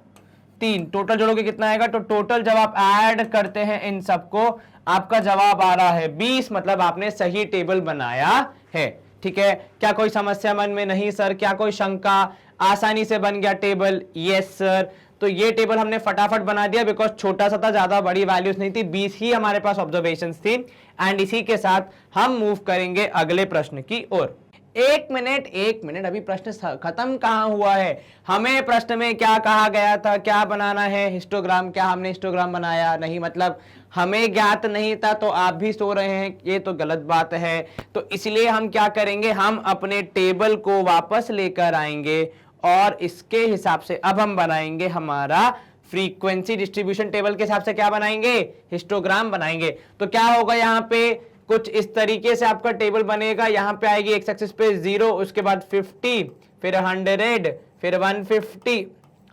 3 टोटल जोड़ोगे कितना आएगा, तो टोटल जब आप ऐड करते हैं इन सबको आपका जवाब आ रहा है 20, मतलब आपने सही टेबल बनाया है, ठीक है। क्या कोई समस्या मन में? नहीं सर। क्या कोई शंका? आसानी से बन गया टेबल? Yes sir. तो ये टेबल हमने फटाफट बना दिया बिकॉज छोटा सा था, ज्यादा बड़ी वैल्यूज नहीं थी, 20 ही हमारे पास ऑब्जर्वेशंस थी। एंड इसी के साथ हम मूव करेंगे अगले प्रश्न की ओर। एक मिनट, अभी प्रश्न खत्म कहां हुआ है। हमें प्रश्न में क्या कहा गया था, क्या बनाना है, हिस्टोग्राम। क्या हमने हिस्टोग्राम बनाया? नहीं, मतलब हमें ज्ञात नहीं था तो आप भी सो रहे हैं, ये तो गलत बात है। तो इसलिए हम क्या करेंगे, हम अपने टेबल को वापस लेकर आएंगे और इसके हिसाब से अब हम बनाएंगे हमारा फ्रीक्वेंसी डिस्ट्रीब्यूशन टेबल के हिसाब से क्या बनाएंगे, हिस्टोग्राम बनाएंगे। तो क्या होगा, यहाँ पे कुछ इस तरीके से आपका टेबल बनेगा। यहाँ पे आएगी एक्स एक्सिस पे 0, उसके बाद 50, फिर 100, फिर 150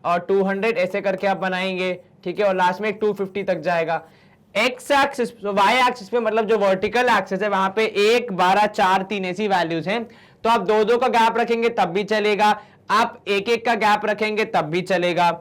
और 200, ऐसे करके आप बनाएंगे, ठीक है। और लास्ट में 250 तक जाएगा। एक्स एक्सिस, वाई एक्सिस पे मतलब जो वर्टिकल एक्सिस है वहां पे 1, 12, 4, 3 ऐसी वैल्यूज हैं। तो आप 2-2 का गैप रखेंगे तब भी चलेगा, आप 1-1 का गैप रखेंगे तब भी चलेगा।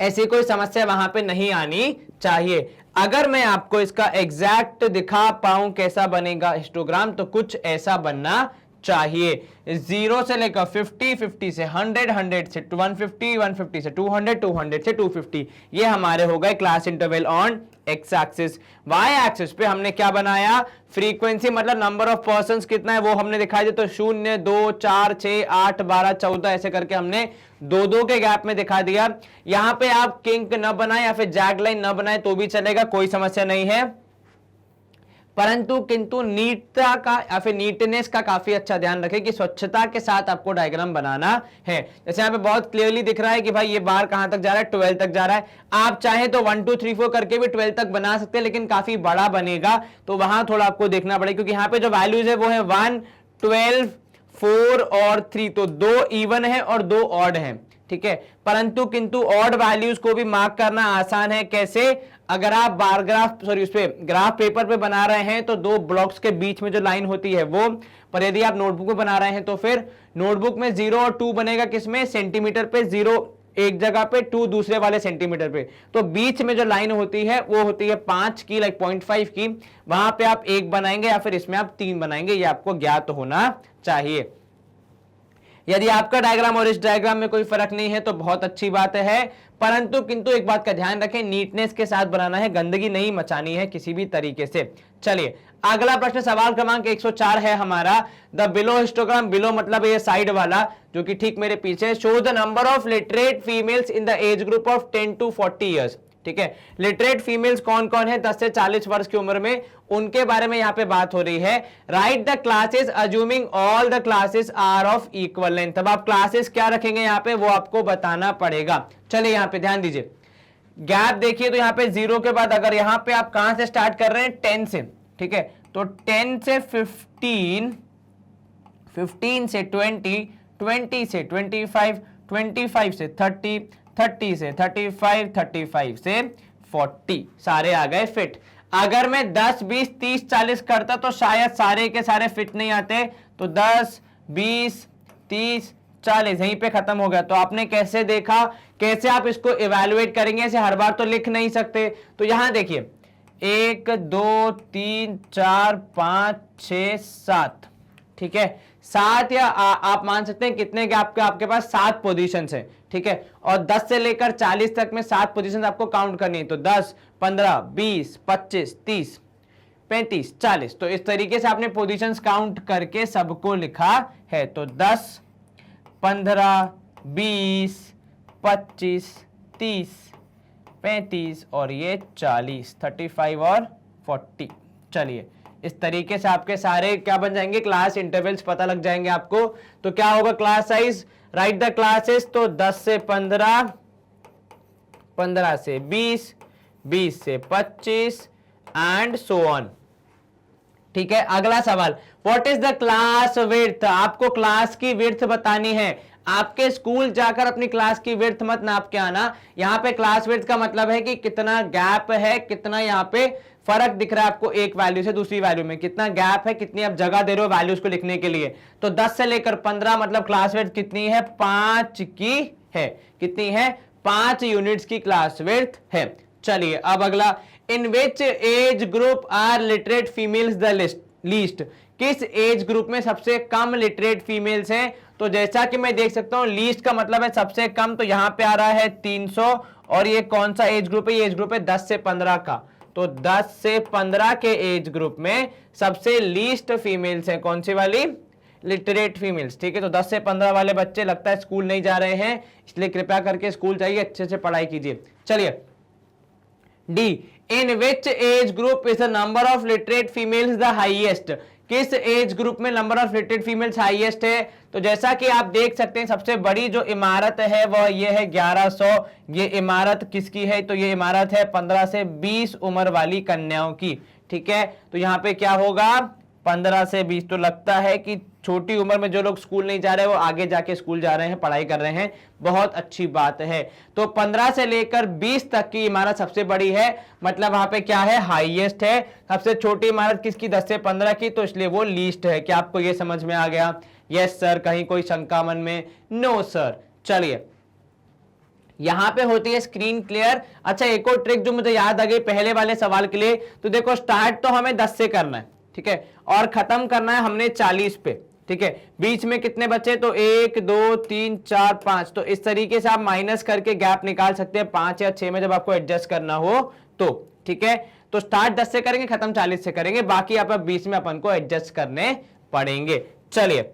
ऐसी कोई समस्या वहां पे नहीं आनी चाहिए। अगर मैं आपको इसका एग्जैक्ट दिखा पाऊं कैसा बनेगा हिस्टोग्राम, तो कुछ ऐसा बनना चाहिए। 0 से लेकर 50, 50 से 100, 100 से 150, 150 से 200, 200 से 250, ये हमारे हो गए class interval on X axis. Y axis पे हमने क्या बनाया, फ्रीक्वेंसी मतलब नंबर ऑफ पर्संस कितना है वो हमने दिखाई दिया। तो 0, 2, 4, 6, 8, 12, 14 ऐसे करके हमने दो दो के गैप में दिखा दिया। यहां पे आप किंक न बनाए या फिर जैग लाइन न बनाए तो भी चलेगा, कोई समस्या नहीं है, परंतु किंतु नीटता का या फिर नीटनेस का काफी अच्छा ध्यान रखें कि स्वच्छता के साथ आपको डायग्राम बनाना है। जैसे यहाँ पे बहुत क्लियरली दिख रहा है कि भाई ये बार कहां तक जा रहा है, 12 तक जा रहा है। आप चाहे तो 1 2 3 4 करके भी 12 तक बना सकते हैं, लेकिन काफी बड़ा बनेगा तो वहां थोड़ा आपको देखना पड़ेगा, क्योंकि यहाँ पे जो वैल्यूज है वो है 1, 12, 4 और 3, तो 2 इवन है और 2 ऑड है, ठीक है। परंतु किंतु ऑड वैल्यूज को भी मार्क करना आसान है। कैसे, अगर आप बार ग्राफ उस पे ग्राफ पेपर पे बना रहे हैं तो 2 ब्लॉक्स के बीच में जो लाइन होती है वो, पर यदि आप नोटबुक में बना रहे हैं तो फिर नोटबुक में 0 और 2 बनेगा, किसमें, सेंटीमीटर पे, 0 एक जगह पे, 2 दूसरे वाले सेंटीमीटर पे। तो बीच में जो लाइन होती है वो होती है 5 की, लाइक 0.5 की, वहां पे आप 1 बनाएंगे या फिर इसमें आप 3 बनाएंगे, ये आपको ज्ञात होना चाहिए। यदि आपका डायग्राम और इस डायग्राम में कोई फर्क नहीं है तो बहुत अच्छी बात है, परंतु किंतु एक बात का ध्यान रखें, नीटनेस के साथ बनाना है, गंदगी नहीं मचानी है किसी भी तरीके से। चलिए अगला प्रश्न, सवाल क्रमांक 104 है हमारा। द बिलो हिस्टोग्राम, बिलो मतलब ये साइड वाला जो कि ठीक मेरे पीछे, show the number of literate females in the age group of 10 to 40 years. ठीक है, लिटरेट फीमेल्स कौन कौन है 10 से 40 वर्ष की उम्र में, उनके बारे में यहां पे बात हो रही है। Write the classes assuming all the classes are of equal length. तब आप क्लासेस क्या रखेंगे यहां पे वो आपको बताना पड़ेगा। चलिए यहां पे ध्यान दीजिए, गैप देखिए तो यहां पे 0 के बाद अगर यहां पे आप कहां से स्टार्ट कर रहे हैं, 10 से, ठीक है, तो 10 से 15, 15 से 20, 20 से 25, 25 से 30, 30 से 35, 35 से 40, सारे आ गए फिट। अगर मैं 10, 20, 30, 40 करता तो शायद सारे के सारे फिट नहीं आते, तो 10, 20, 30, 40 यहीं पे खत्म हो गया। तो आपने कैसे देखा, कैसे आप इसको इवैल्यूएट करेंगे, ऐसे हर बार तो लिख नहीं सकते। तो यहां देखिए 1, 2, 3, 4, 5, 6, 7, ठीक है, 7 या आप मान सकते हैं कितने गैप के आपके पास 7 पोजीशन है, ठीक है, और 10 से लेकर 40 तक में 7 पोजीशन आपको काउंट करनी है। तो 10, 15, 20, 25, 30, 35, 40, तो इस तरीके से आपने पोजीशंस काउंट करके सबको लिखा है। तो 10, 15, 20, 25, 30, 35 और ये 40, 35 और 40। चलिए इस तरीके से आपके सारे क्या बन जाएंगे, क्लास इंटरवल्स पता लग जाएंगे आपको। तो क्या होगा class size, right the classes, तो 10 से 15, 15 से 20, 20 से 25 एंड सो ऑन। ठीक है, अगला सवाल, what is the class width. आपको क्लास की विड्थ बतानी है। आपके स्कूल जाकर अपनी क्लास की विड्थ मत नाप के आना। यहां पे क्लास विड्थ का मतलब है कि कितना गैप है, कितना यहां पे फर्क दिख रहा है आपको एक वैल्यू से दूसरी वैल्यू में, कितना गैप है, कितनी आप जगह दे रहे हो वैल्यूज को लिखने के लिए। तो 10 से लेकर 15 मतलब क्लास विड्थ कितनी है, 5 की है। कितनी है, 5 यूनिट्स की क्लास विड्थ है। चलिए अब अगला, in which age group are literate females the least. किस एज ग्रुप में सबसे कम लिटरेट फीमेल्स हैं। तो जैसा कि मैं देख सकता हूं लीस्ट का मतलब है सबसे कम, तो यहां पे आ रहा है 300, और ये कौन सा एज ग्रुप है, ये एज ग्रुप है 10 से 15 का। तो 10 से 15 के एज ग्रुप में सबसे लीस्ट फीमेल्स है कौन सी वाली, लिटरेट फीमेल्स। ठीक है, तो 10 से 15 वाले बच्चे लगता है स्कूल नहीं जा रहे हैं, इसलिए कृपया करके स्कूल जाइए, अच्छे से पढ़ाई कीजिए। चलिए D, in which age group is the number of literate females the highest. किस एज ग्रुप में number of literate females highest है। तो जैसा कि आप देख सकते हैं सबसे बड़ी जो इमारत है वह ये है 1100। ये इमारत किसकी है, तो ये इमारत है 15 से 20 उम्र वाली कन्याओं की। ठीक है, तो यहाँ पे क्या होगा 15 से 20, तो लगता है कि छोटी उम्र में जो लोग स्कूल नहीं जा रहे वो आगे जाके स्कूल जा रहे हैं, पढ़ाई कर रहे हैं, बहुत अच्छी बात है। तो 15 से लेकर 20 तक की इमारत सबसे बड़ी है, मतलब वहां पे क्या है, हाईएस्ट है। सबसे छोटी इमारत किसकी, 10 से 15 की, तो इसलिए वो लीस्ट है। क्या आपको ये समझ में आ गया, यस सर, कहीं कोई शंका मन में, नो सर। चलिए यहां पे होती है स्क्रीन क्लियर। अच्छा एक और ट्रिक जो मुझे याद आ गई पहले वाले सवाल के लिए, तो देखो स्टार्ट तो हमें 10 से करना है, ठीक है, और खत्म करना है हमने 40 पे। ठीक है। बीच में कितने बचे, तो 1 2 3 4 5, तो इस तरीके से आप माइनस करके गैप निकाल सकते हैं 5 या 6 में जब आपको एडजस्ट करना हो तो, ठीक है। तो स्टार्ट 10 से करेंगे, खत्म 40 से करेंगे, बाकी आप 20 में अपन को एडजस्ट करने पड़ेंगे। चलिए,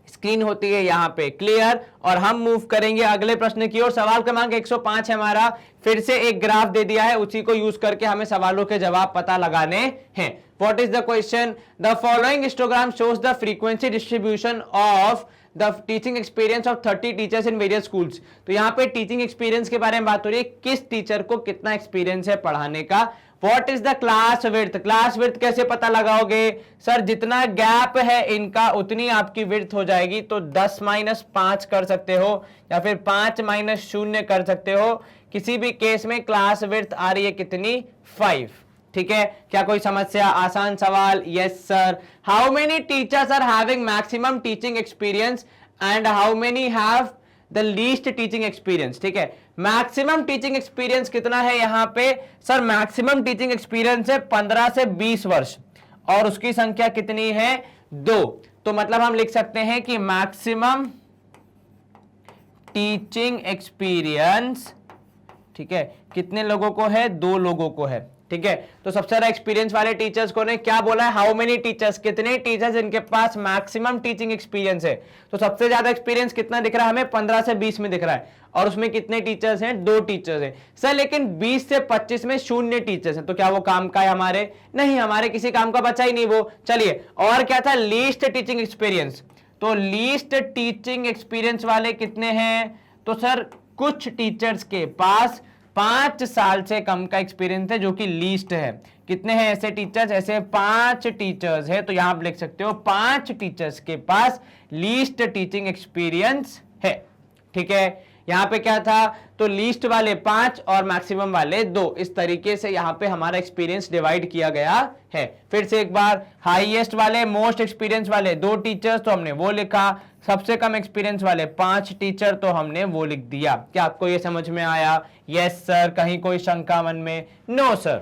स्क्रीन होती है यहां पे क्लियर, और हम मूव करेंगे अगले प्रश्न की ओर। सवाल क्रमांक 105 है हमारा। फिर से एक ग्राफ दे दिया है, उसी को यूज करके हमें सवालों के जवाब पता लगाने हैं। What is the question? The following histogram shows the frequency distribution of the teaching experience of 30 teachers in various schools. तो यहाँ पे टीचिंग एक्सपीरियंस के बारे में बात हो रही है, किस टीचर को कितना एक्सपीरियंस है पढ़ाने का। What is the class width? Class width कैसे पता लगाओगे? सर जितना गैप है इनका उतनी आपकी विड्थ हो जाएगी, तो 10 - 5 कर सकते हो या फिर 5 - 0 कर सकते हो। किसी भी केस में क्लास विड्थ आ रही है कितनी? 5। ठीक है, क्या कोई समस्या? आसान सवाल। Yes sir. How many teachers are having maximum teaching experience and how many have the least teaching experience? ठीक है, मैक्सिमम टीचिंग एक्सपीरियंस कितना है यहां पे? सर मैक्सिमम टीचिंग एक्सपीरियंस है 15 से 20 वर्ष, और उसकी संख्या कितनी है? 2। तो मतलब हम लिख सकते हैं कि मैक्सिमम टीचिंग एक्सपीरियंस, ठीक है, कितने लोगों को है? 2 लोगों को है। ठीक है, तो सबसे ज्यादा एक्सपीरियंस वाले टीचर्स को ने क्या बोला है? हाउ मेनी टीचर्स, कितने टीचर्स इनके पास मैक्सिमम टीचिंग एक्सपीरियंस है। तो सबसे ज्यादा एक्सपीरियंस कितना दिख रहा है हमें? 15 से 20 में दिख रहा है, और उसमें कितने टीचर्स हैं? 2 टीचर्स हैं। सर लेकिन 20 से 25 में 0 टीचर्स हैं, तो क्या वो काम का है हमारे? नहीं, हमारे किसी काम का बचा ही नहीं वो। चलिए, और क्या था? Least teaching experience. तो लीस्ट टीचिंग एक्सपीरियंस वाले कितने हैं? तो सर कुछ टीचर्स के पास 5 साल से कम का एक्सपीरियंस है, जो कि लीस्ट है। कितने हैं ऐसे टीचर्स? ऐसे 5 टीचर्स है, तो यहां आप लिख सकते हो 5 टीचर्स के पास लीस्ट टीचिंग एक्सपीरियंस है। ठीक है, यहां पे क्या था? तो लीस्ट वाले 5 और मैक्सिमम वाले 2, इस तरीके से यहां पे हमारा एक्सपीरियंस डिवाइड किया गया है। फिर से एक बार, हाईएस्ट वाले, मोस्ट एक्सपीरियंस वाले 2 टीचर्स, तो हमने वो लिखा। सबसे कम एक्सपीरियंस वाले 5 टीचर, तो हमने वो लिख दिया। क्या आपको ये समझ में आया? Yes sir. कहीं कोई शंका मन में? No sir.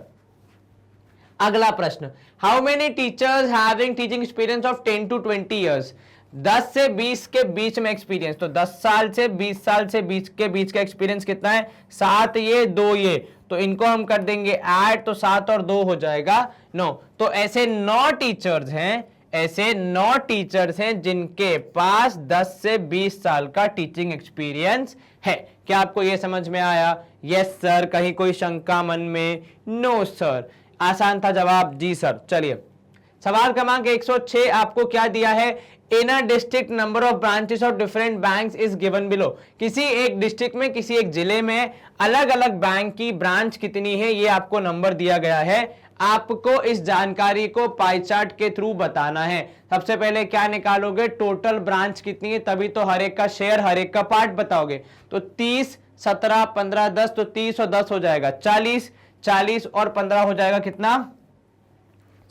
अगला प्रश्न, how many teachers having teaching experience of 10 to 20 years? 10 से 20 के बीच में एक्सपीरियंस, तो 10 साल से 20 साल से 20 के बीच का एक्सपीरियंस कितना है? 7 ये 2 ये, तो इनको हम कर देंगे ऐड, तो 7 और 2 हो जाएगा 9। तो ऐसे 9 टीचर्स हैं, ऐसे 9 टीचर्स हैं जिनके पास 10 से 20 साल का टीचिंग एक्सपीरियंस है। क्या आपको यह समझ में आया? Yes sir. कहीं कोई शंका मन में? No sir. आसान था जवाब। जी सर। चलिए, सवाल क्रमांक 106 आपको क्या दिया है? In a district number of branches of different banks is given below. किसी एक डिस्ट्रिक्ट में, किसी एक जिले में अलग अलग बैंक की ब्रांच कितनी है, ये आपको नंबर दिया गया है। आपको इस जानकारी को पाई चार्ट के थ्रू बताना है। सबसे पहले क्या निकालोगे? टोटल ब्रांच कितनी है, तभी तो हर एक का शेयर, हर एक का पार्ट बताओगे। तो 30 17 15 10, तो 30 और 10 हो जाएगा 40, 40 और 15 हो जाएगा कितना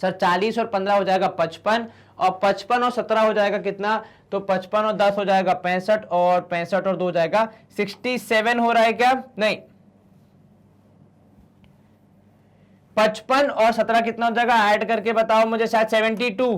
सर? 40 और 15 हो जाएगा 55, और 55 और 17 हो जाएगा कितना? तो 55 और 10 हो जाएगा 65, और 65 और 2 हो जाएगा 67 हो रहा है क्या? नहीं, 55 और 17 कितना हो जाएगा? ऐड करके बताओ मुझे। शायद 72,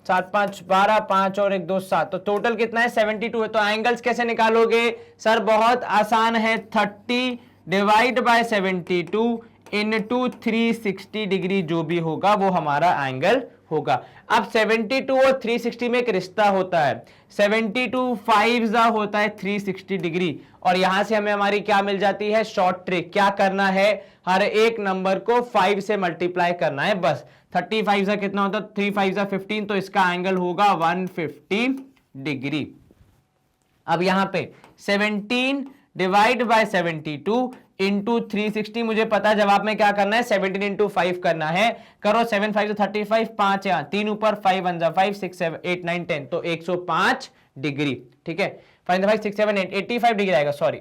7 5 12, 5 और 1 2 7, तो टोटल कितना है? 72 है। तो एंगल्स कैसे निकालोगे? सर बहुत आसान है, 30 डिवाइड बाय 72 इनटू 360 डिग्री, जो भी होगा वो हमारा एंगल होगा। अब 72 और 360 में एक रिश्ता होता है, 72 5 होता है 360 डिग्री, और यहां से हमें हमारी क्या मिल जाती है? Short trick. क्या करना है? हर एक नंबर को 5 से मल्टीप्लाई करना है बस। 35 कितना होता है? 3 5 15, तो इसका एंगल होगा 150 डिग्री। अब यहां पे 17 डिवाइड बाय 72 इंटू 360, मुझे पता है जवाब में क्या करना है? 17 इंटू 5 करना है। करो, 7 5 35, 5 यहाँ 3 ऊपर, 5 1 5 6 7 8 9 10, तो 105 डिग्री। ठीक है, 5 5 6 7 8 85 डिग्री आएगा, सॉरी,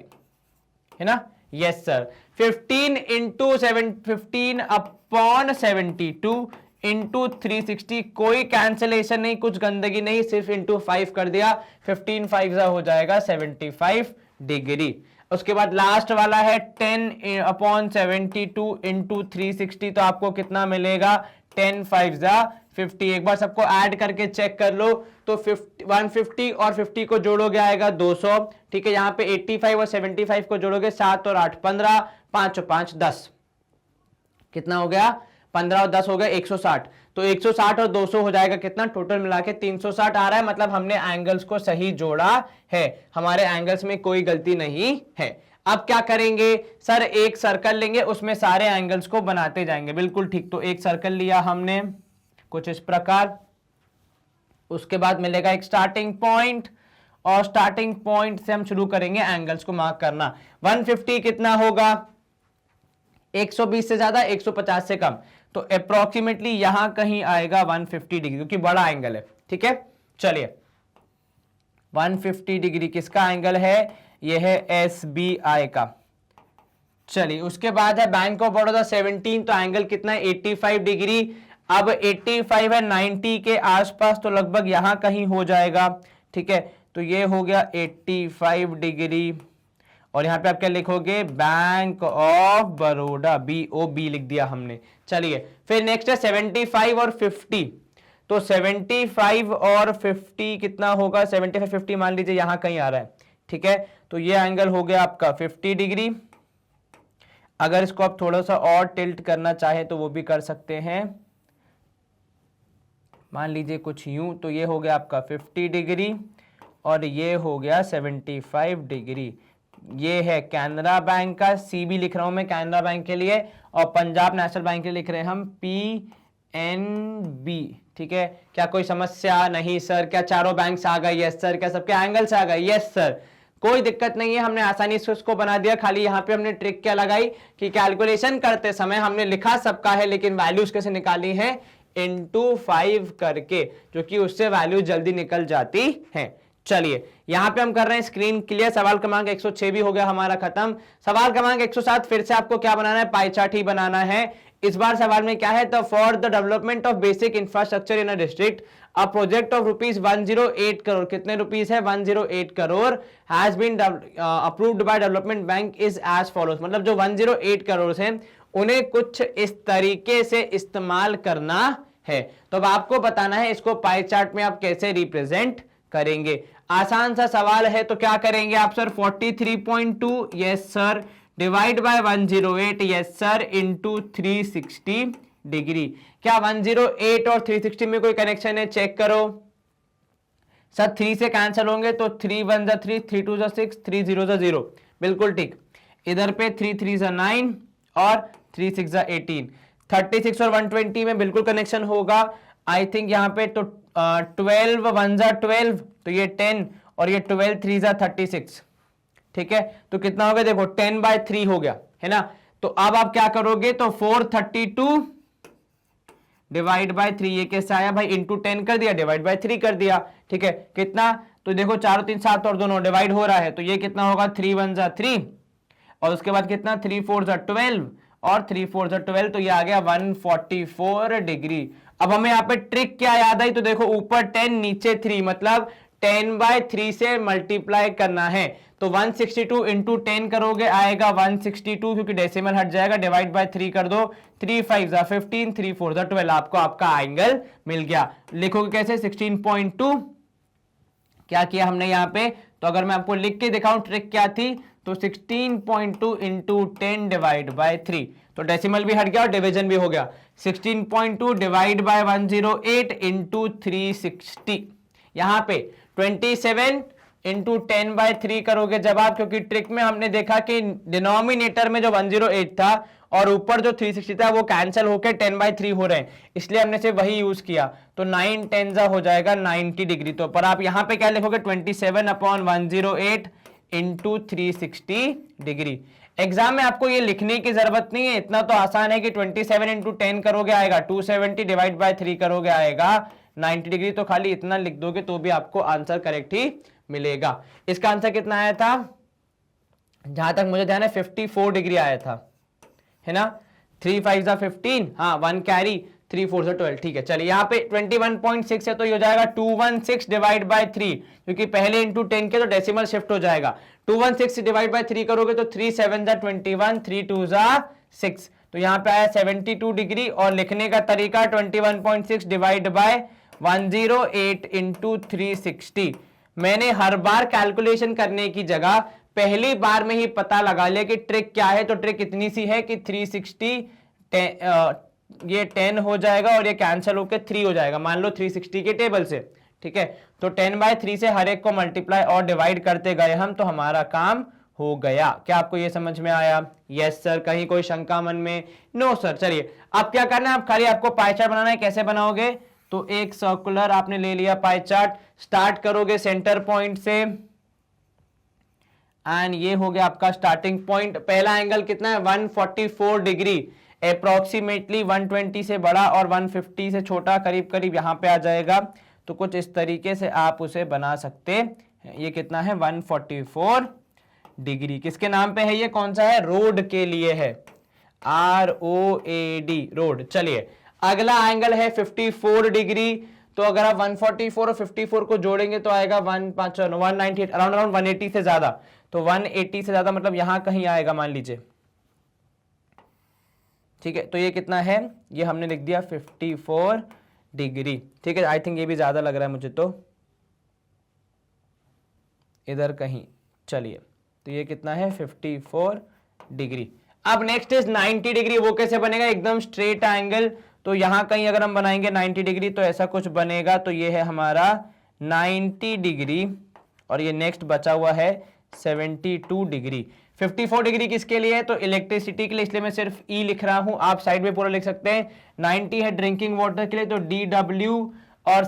है ना? Yes sir. 15 into 15 upon 72 into 360, कोई कैंसिलेशन नहीं, कुछ गंदगी नहीं, सिर्फ इंटू 5 कर दिया। 15 5 हो जाएगा 75 डिग्री। उसके बाद लास्ट वाला है 10 अपॉन 72 इंटू 360, तो आपको कितना मिलेगा? 10 5 50। एक बार सबको ऐड करके चेक कर लो तो 150 और 50 को जोड़ोगे आएगा 200। ठीक है, यहाँ पे 85 और 75 को जोड़ोगे 7 और 8 15, 5 और 5 10, कितना हो गया 15 और 10 हो गया 160। तो 160 और 200 हो जाएगा कितना, टोटल मिला के 360 आ रहा है। मतलब हमने एंगल्स को सही जोड़ा है, हमारे एंगल्स में कोई गलती नहीं है। अब क्या करेंगे सर, एक सर्कल लेंगे, उसमें सारे एंगल्स को बनाते जाएंगे। बिल्कुल ठीक, तो एक सर्कल लिया हमने कुछ इस प्रकार, उसके बाद मिलेगा एक स्टार्टिंग पॉइंट, और स्टार्टिंग पॉइंट से हम शुरू करेंगे एंगल्स को मार्क करना। 150 कितना होगा, 120 से ज्यादा 150 से कम, तो अप्रोक्सीमेटली यहां कहीं आएगा 150 डिग्री, क्योंकि बड़ा एंगल है। ठीक है, चलिए 150 डिग्री किसका एंगल है, यह है SBI का। चलिए उसके बाद है बैंक ऑफ बड़ौदा 17, तो एंगल कितना है 85 डिग्री। अब 85 है 90 के आसपास, तो लगभग यहां कहीं हो जाएगा। ठीक है, तो ये हो गया 85 डिग्री, और यहां पे आप क्या लिखोगे, बैंक ऑफ बड़ौदा, BOB लिख दिया हमने। चलिए फिर नेक्स्ट है 75 और 50, तो 75 और 50 कितना होगा, 75 50 मान लीजिए यहां कहीं आ रहा है। ठीक है, तो ये एंगल हो गया आपका 50 डिग्री। अगर इसको आप थोड़ा सा और टिल्ट करना चाहे तो वो भी कर सकते हैं, मान लीजिए कुछ यूं, तो ये हो गया आपका 50 डिग्री और ये हो गया 75 डिग्री। ये है कैनरा बैंक का, CB लिख रहा हूं मैं कैनरा बैंक के लिए, और पंजाब नेशनल बैंक के लिए लिख रहे हैं हम PNB। ठीक है, क्या कोई समस्या नहीं सर, क्या चारों बैंक्स आ गए, यस सर, क्या सबके एंगल्स आ गए, यस सर, कोई दिक्कत नहीं है, हमने आसानी से उसको बना दिया। खाली यहाँ पे हमने ट्रिक क्या लगाई कि कैलकुलेशन करते समय हमने लिखा सबका है, लेकिन वैल्यूज कैसे निकाली है, into 5 करके, जो कि उससे वैल्यू जल्दी निकल जाती है। चलिए यहां पे हम कर रहे हैं स्क्रीन क्लियर। सवाल क्रमांक 106 भी हो गया हमारा खत्म। सवाल क्रमांक 107 फिर से आपको क्या बनाना है, पाई चार्ट ही बनाना है। इस बार सवाल में क्या है, तो for the development of basic infrastructure in a district a project of rupees 108 crore, कितने रुपीज है 108 crore, has been approved by development bank is as follows. मतलब जो 108 करोड़ है उन्हें कुछ इस तरीके से इस्तेमाल करना है। तो अब आपको बताना है इसको पाई चार्ट में आप कैसे रिप्रेजेंट करेंगे। आसान सा सवाल है, तो क्या करेंगे आप sir, 43.2 yes sir, divide by 108 yes sir, into 360 degree. क्या 108 और 360 में कोई कनेक्शन है, चेक करो सर। 3 से कैंसिल होंगे तो 3 1 जा 3, 3 2 जा 6, 3 0 जा 0, बिल्कुल ठीक। इधर पे 3 3 जा 9 और 3 6 जा 18। 36 और 120 में बिल्कुल कनेक्शन होगा। आई थिंक यहाँ पे तो 12 1 जा 12, तो ये 10 और ये 12 3 जा 36। ठीक है, तो कितना हो गया, देखो 10/3 हो गया है ना। तो अब आप क्या करोगे, तो 432 डिवाइड बाय 3, ये कैसे आया भाई, इंटू 10 कर दिया, डिवाइड बाय 3 कर दिया। ठीक है, कितना, तो देखो 4 3 7 और दोनों डिवाइड हो रहा है, तो ये कितना होगा 3 1 जा 3, और उसके बाद कितना 3 4 जा 12 और 3 4 जा 12, तो ये आ गया 144 डिग्री। अब हमें यहाँ पे ट्रिक क्या याद आई, तो देखो ऊपर 10 नीचे 3, मतलब 10/3 से मल्टीप्लाई करना है। तो 162 इंटू 10 करोगे आएगा 162, क्योंकि डेसिमल हट जाएगा, डिवाइड बाय 3 कर दो, 3 5 जा 15, 3 4 जा 12, आपको आपका एंगल मिल गया। लिखोगे कैसे, 16.2। क्या किया हमने यहाँ पे, तो अगर मैं आपको लिख के दिखाऊं ट्रिक क्या थी, तो 16.2 इंटू 10 डिवाइड बाय 3, तो डेसिमल भी हट गया और डिवीजन भी हो गया। 16.2 डिवाइड बाय 108 इंटू 360, यहाँ पे 27 इंटू 10/3 करोगे जब आप, क्योंकि ट्रिक में हमने देखा कि डिनोमिनेटर में जो 108 था और ऊपर जो 360 था वो कैंसिल होकर 10/3 हो रहे हैं, इसलिए हमने सिर्फ वही यूज किया। तो 9 10 हो जाएगा 90 डिग्री। तो पर आप यहां पे क्या लिखोगे, 27/108 इंटू 360 डिग्री। एग्जाम में आपको ये लिखने की जरूरत नहीं है, इतना तो आसान है कि 27 इंटू 10 करोगे आएगा 270, डिवाइड बाय 3 करोगे आएगा 90 डिग्री। तो खाली इतना लिख दोगे तो भी आपको आंसर करेक्ट ही मिलेगा। इसका आंसर कितना आया था, जहां तक मुझे ध्यान है 54 डिग्री आया था, है ना। 3 5 जा 15, हाँ 1 कैरी, 3 4 जा 12। ठीक है, चलिए यहाँ पे 21.6 है, तो ये हो जाएगा 216 डिवाइड बाय 3, क्योंकि पहले इंटू 10 के तो डेसिमल शिफ्ट हो जाएगा। 216 डिवाइड बाय 3 करोगे तो 3 7 जा 21, 3 2 जा 6, तो यहाँ पे आया 72 डिग्री और लिखने का तरीका 21.6 डिवाइड बाय 108 इंटू 360। मैंने हर बार कैलकुलेशन करने की जगह पहली बार में ही पता लगा लिया कि ट्रिक क्या है। तो ट्रिक इतनी सी है कि 360 ये 10 हो जाएगा और ये कैंसिल होकर 3 हो जाएगा, मान लो 360 के टेबल से, ठीक है। तो 10/3 से हर एक को मल्टीप्लाई और डिवाइड करते गए हम, तो हमारा काम हो गया। क्या आपको ये समझ में आया? Yes sir. कहीं कोई शंका मन में? No sir. चलिए अब क्या करना है, अब खाली आपको पाई चार्ट बनाना है। कैसे बनाओगे? तो एक सर्कुलर आपने ले लिया पाई चार्ट, स्टार्ट करोगे सेंटर पॉइंट से एंड ये हो गया आपका स्टार्टिंग पॉइंट। पहला एंगल कितना है? 144 डिग्री, अप्रोक्सीमेटली 120 से बड़ा और 150 से छोटा, करीब करीब यहां पे आ जाएगा। तो कुछ इस तरीके से आप उसे बना सकते हैं। ये कितना है? 144 डिग्री। किसके नाम पे है? ये कौन सा है? रोड के लिए है, ROAD, रोड। चलिए अगला एंगल है 54 डिग्री। तो अगर आप 144 और 54 को जोड़ेंगे तो आएगा 198, अराउंड 180 से ज्यादा। तो 180 से ज्यादा मतलब यहां कहीं आएगा, मान लीजिए, ठीक है। तो ये कितना है? ये हमने लिख दिया 54 डिग्री, ठीक है। आई थिंक ये भी ज्यादा लग रहा है मुझे, तो इधर कहीं। चलिए तो ये कितना है? 54 डिग्री। अब नेक्स्ट इज 90 डिग्री। वो कैसे बनेगा? एकदम स्ट्रेट एंगल। तो यहां कहीं अगर हम बनाएंगे 90 डिग्री तो ऐसा कुछ बनेगा। तो ये है हमारा 90 डिग्री और ये नेक्स्ट बचा हुआ है 72 डिग्री। 54 डिग्री किसके लिए है? तो इलेक्ट्रिसिटी के लिए, इसलिए मैं सिर्फ ई लिख रहा हूं, आप साइड में पूरा लिख सकते हैं। 90 है ड्रिंकिंग वाटर के लिए, तो DW, और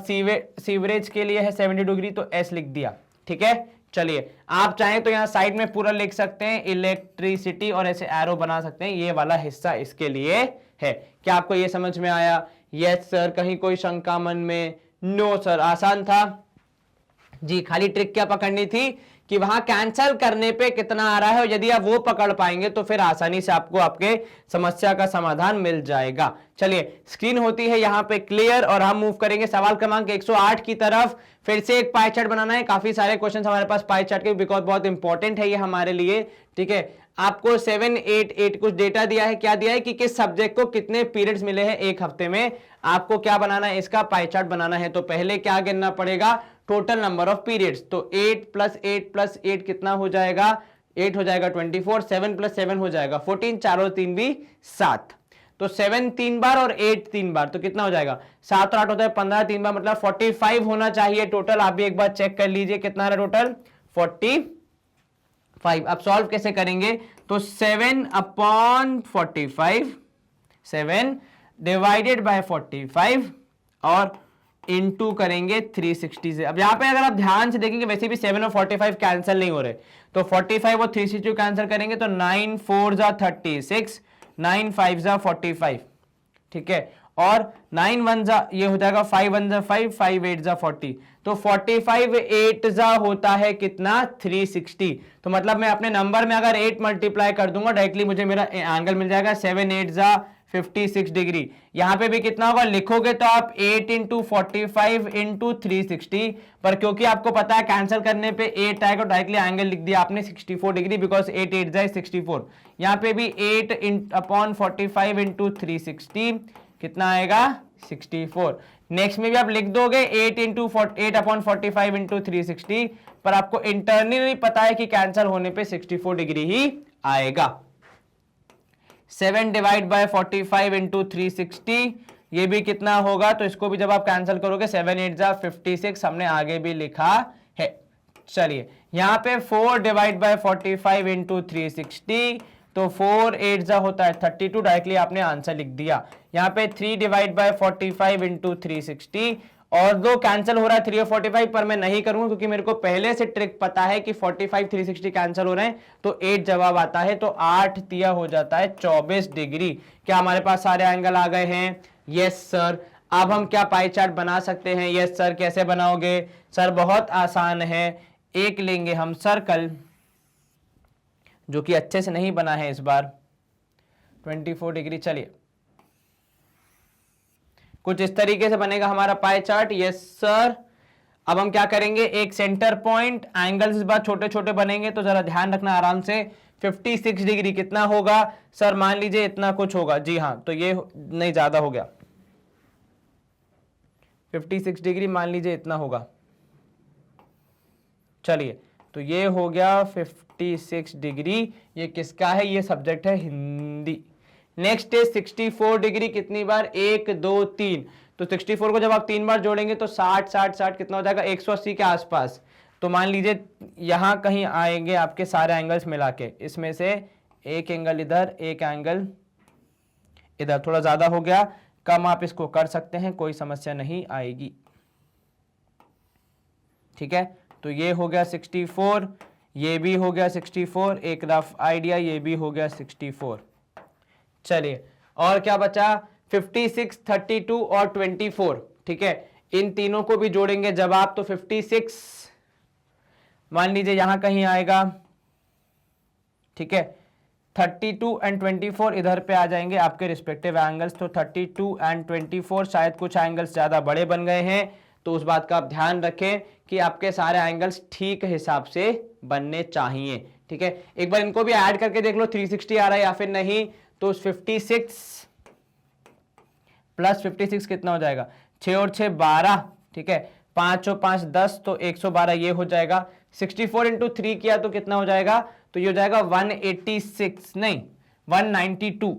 सीवरेज के लिए है 70 डिग्री, तो एस लिख दिया, ठीक है। चलिए आप चाहें तो यहां साइड में पूरा लिख सकते हैं इलेक्ट्रिसिटी और ऐसे एरो बना सकते हैं, ये वाला हिस्सा इसके लिए है। क्या आपको ये समझ में आया? Yes sir. कहीं कोई शंका मन में? No sir. आसान था जी। खाली ट्रिक क्या पकड़नी थी कि वहां कैंसल करने पे कितना आ रहा है, और यदि आप वो पकड़ पाएंगे तो फिर आसानी से आपको आपके समस्या का समाधान मिल जाएगा। चलिए स्क्रीन होती है यहां पे क्लियर और हम मूव करेंगे सवाल क्रमांक 108 की तरफ। फिर से एक पाई चार्ट बनाना है। काफी सारे क्वेश्चन हमारे पास पाई चार्ट के, बिकॉज बहुत इंपॉर्टेंट है ये हमारे लिए, ठीक है। आपको 7, 8, 8 कुछ डेटा दिया है। क्या दिया है कि किस सब्जेक्ट को कितने पीरियड्स मिले हैं एक हफ्ते में। आपको क्या बनाना है? इसका पाई चार्ट बनाना है। तो पहले क्या गिनना पड़ेगा? Total number of periods. तो 8 + 8 + 8 कितना हो जाएगा? 8 हो जाएगा 24, 7 + 7 हो जाएगा 14, 4 और 3 भी 7। तो 7 3 बार और 8 3 बार, तो कितना हो जाएगा? 7 और 8 होता है 15, 3 बार मतलब 45 होना चाहिए टोटल। आप भी एक बार चेक कर लीजिए कितना है टोटल? 45। अब सॉल्व कैसे करेंगे? तो 7/45, 7 डिवाइडेड बाय 45 और इनटू करेंगे 360 से। अब यहां पे अगर आप ध्यान से देखेंगे, वैसे भी 7 और 45 कैंसिल नहीं हो रहे, तो 45 और 360 कैंसिल करेंगे तो 9 4 जा 36, 9 5 जा 45, ठीक है। और 9 1 जा ये हो जाएगा 5 1 जा 5, 5 8 जा 40। तो 45 8 जा होता है कितना? 360। तो मतलब मैं अपने नंबर में अगर 8 मल्टीप्लाई कर दूंगा डायरेक्टली मुझे मेरा एंगल मिल जाएगा 7 8 जा 56 डिग्री। यहां पे भी कितना होगा? लिखोगे तो आप 8 × 45 × 360, पर क्योंकि आपको पता है कैंसिल करने पे 8 आएगा, डायरेक्टली एंगल लिख दिया आपने 64 डिग्री, बिकॉज 8 8 जाए 64। यहां पे भी 8/45 × 360 कितना आएगा? 64। नेक्स्ट में भी आप लिख दोगे 8/45 × 360, पर आपको इंटरनली पता है कि कैंसिल होने पे 64 डिग्री ही आएगा। 7 डिवाइड बाय 45 × 360, ये भी कितना होगा? तो इसको भी जब आप कैंसिल करोगे 7 8 जा 56, हमने आगे भी लिखा है। चलिए यहां पे 4 डिवाइड बाय 45 × 360, तो 4 8 जा होता है 32, डायरेक्टली आपने आंसर लिख दिया। यहाँ पे 3 डिवाइड बाय 45 × 360, और दो कैंसिल हो रहा है 3 और 45, पर मैं नहीं करूंगा क्योंकि मेरे को पहले से ट्रिक पता है कि 45 360 कैंसिल हो रहे हैं, तो 8 जवाब आता है। तो 8 तिया हो जाता है 24 डिग्री। क्या हमारे पास सारे एंगल आ गए हैं? Yes sir. अब हम क्या पाई चार्ट बना सकते हैं? Yes sir. कैसे बनाओगे? सर बहुत आसान है। एक लेंगे हम सर्कल, जो कि अच्छे से नहीं बना है इस बार, 24 डिग्री। चलिए कुछ इस तरीके से बनेगा हमारा पाई चार्ट। Yes sir. अब हम क्या करेंगे? एक सेंटर पॉइंट, एंगल्स इस बार छोटे छोटे बनेंगे, तो जरा ध्यान रखना आराम से। 56 डिग्री कितना होगा सर? मान लीजिए इतना कुछ होगा। जी हाँ, तो ये नहीं, ज्यादा हो गया। 56 डिग्री मान लीजिए इतना होगा। चलिए, तो ये हो गया 56 डिग्री। ये किसका है? ये सब्जेक्ट है हिंदी। नेक्स्ट है 64 डिग्री, कितनी बार? 1 2 3। तो 64 को जब आप 3 बार जोड़ेंगे तो 60 60 60 कितना हो जाएगा? 180 के आसपास। तो मान लीजिए यहां कहीं आएंगे आपके सारे एंगल्स मिला के, इसमें से एक एंगल इधर, एक एंगल इधर, थोड़ा ज्यादा हो गया, कम आप इसको कर सकते हैं, कोई समस्या नहीं आएगी। ठीक है, तो ये हो गया 64, ये भी हो गया 64, एक रफ आइडिया, ये भी हो गया 64। चलिए, और क्या बचा? 56, 32 और 24। ठीक है, इन तीनों को भी जोड़ेंगे जब आप, तो 56 मान लीजिए यहां कहीं आएगा। ठीक है, 32 एंड 24 इधर पे आ जाएंगे आपके रिस्पेक्टिव एंगल्स। तो 32 एंड 24, शायद कुछ एंगल्स ज्यादा बड़े बन गए हैं, तो उस बात का आप ध्यान रखें कि आपके सारे एंगल्स ठीक हिसाब से बनने चाहिए। ठीक है, एक बार इनको भी ऐड करके देख लो 360 आ रहा है या फिर नहीं। तो 56 प्लस 56 कितना हो जाएगा? 6 और 6 12। ठीक है, 5 और 5 10, तो 112 ये हो जाएगा। 64 इंटू 3 किया तो कितना हो जाएगा? तो ये हो जाएगा 186, नहीं 192।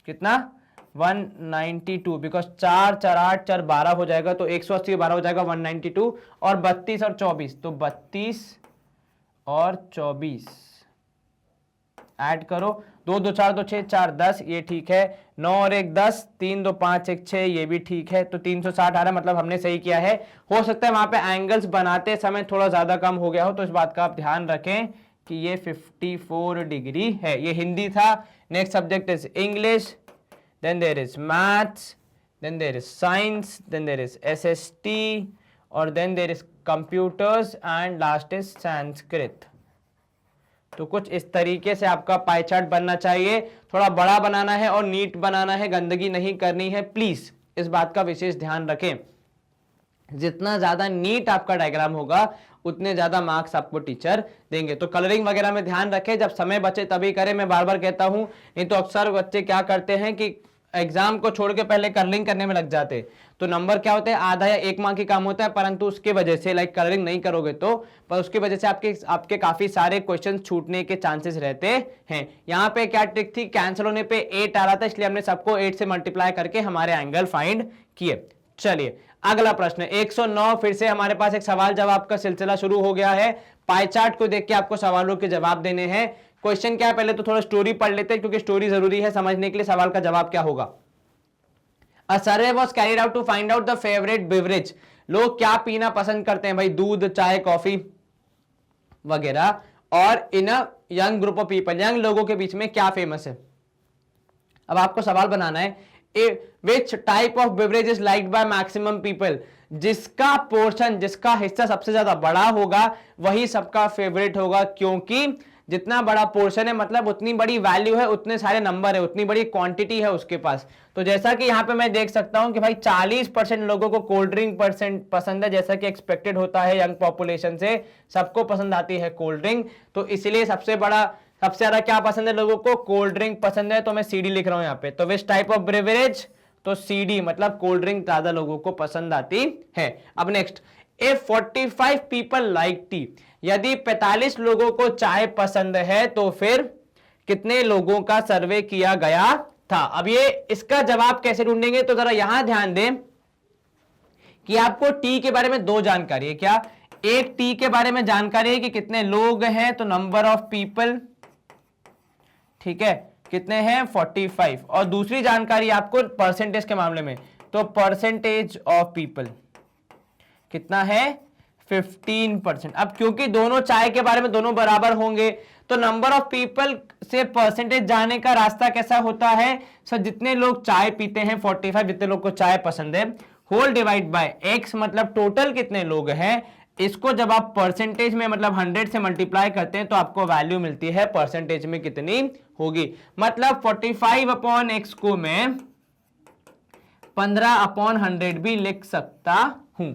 कितना? 192, बिकॉज 4 4 8 4 12 हो जाएगा, तो 180 12 हो जाएगा 192। और 32 और 24, तो 32 और 24 ऐड करो, 2 2 4 2 6 4 10, ये ठीक है। 9 और 1 10, 3 2 5 1 6, ये भी ठीक है। तो 360 आ रहा है, मतलब हमने सही किया है। हो सकता है वहां पे एंगल्स बनाते समय थोड़ा ज्यादा कम हो गया हो, तो इस बात का आप ध्यान रखें कि ये 54 डिग्री है। ये हिंदी था। Next subject is English, then there is maths, then there is science, then there is SST, और then there is computers, and last is Sanskrit. तो कुछ इस तरीके से आपका पाई चार्ट बनना चाहिए। थोड़ा बड़ा बनाना है और नीट बनाना है, गंदगी नहीं करनी है, प्लीज इस बात का विशेष ध्यान रखें। जितना ज्यादा नीट आपका डायग्राम होगा उतने ज्यादा मार्क्स आपको टीचर देंगे। तो कलरिंग वगैरह में ध्यान रखें, जब समय बचे तभी करें, मैं बार बार कहता हूं। नहीं तो अक्सर बच्चे क्या करते हैं कि एग्जाम को छोड़ के पहले कलरिंग करने में लग जाते, तो नंबर क्या होते हैं? आधा या 1 मार्क की काम होता है। परंतु उसके वजह से लाइक कलरिंग नहीं करोगे तो, पर उसकी वजह से आपके काफी सारे क्वेश्चन छूटने के चांसेस रहते हैं। यहाँ पे क्या ट्रिक थी? कैंसिल होने पे 8 आ रहा था, इसलिए हमने सबको 8 से मल्टीप्लाई करके हमारे एंगल फाइंड किए। चलिए, अगला प्रश्न 109। फिर से हमारे पास एक सवाल जवाब का सिलसिला शुरू हो गया है। पाई चार्ट को देख के आपको सवालों के जवाब देने हैं। क्वेश्चन क्या है? पहले तो थोड़ा स्टोरी पढ़ लेते हैं, क्योंकि स्टोरी जरूरी है समझने के लिए सवाल का जवाब क्या होगा। A survey was carried out to find out the favorite beverage. लोग क्या पीना पसंद करते हैं भाई? दूध, चाय, कॉफी वगैरह। और in a young group of people, young लोगों के बीच में क्या फेमस है? अब आपको सवाल बनाना है, विच type of beverage is liked by maximum people. जिसका पोर्शन, जिसका हिस्सा सबसे ज्यादा बड़ा होगा वही सबका फेवरेट होगा, क्योंकि जितना बड़ा पोर्शन है मतलब उतनी बड़ी वैल्यू है, उतने सारे नंबर है, उतनी बड़ी क्वांटिटी है उसके पास। तो जैसा कि यहाँ पे मैं देख सकता हूं कि भाई 40% लोगों को कोल्ड ड्रिंक पसंद है, जैसा कि एक्सपेक्टेड होता है यंग पॉपुलेशन से, सबको पसंद आती है कोल्ड ड्रिंक। तो इसलिए सबसे ज्यादा क्या पसंद है लोगों को? कोल्ड ड्रिंक पसंद है। तो मैं CD लिख रहा हूं यहाँ पे। तो विच टाइप ऑफ बेवरेज? तो CD, मतलब कोल्ड ड्रिंक ज्यादा लोगों को पसंद आती है। अब next, if 45 people like T, यदि 45 लोगों को चाय पसंद है तो फिर कितने लोगों का सर्वे किया गया था? अब ये इसका जवाब कैसे ढूंढेंगे? तो जरा यहां ध्यान दें कि आपको टी के बारे में 2 जानकारी है। क्या? एक टी के बारे में जानकारी है कि कितने लोग हैं, तो नंबर ऑफ पीपल, ठीक है, कितने हैं? 45। और दूसरी जानकारी आपको परसेंटेज के मामले में, तो परसेंटेज ऑफ पीपल कितना है? 15%। अब क्योंकि दोनों चाय के बारे में दोनों बराबर होंगे, तो नंबर ऑफ पीपल से परसेंटेज जाने का रास्ता कैसा होता है? सर, जितने लोग चाय पीते हैं 45, जितने लोग को चाय पसंद है, होल डिवाइड बाय x, मतलब टोटल कितने लोग हैं, इसको जब आप परसेंटेज में मतलब 100 से मल्टीप्लाई करते हैं तो आपको वैल्यू मिलती है परसेंटेज में कितनी होगी। मतलब 45/x को मैं 15/100 भी लिख सकता हूं।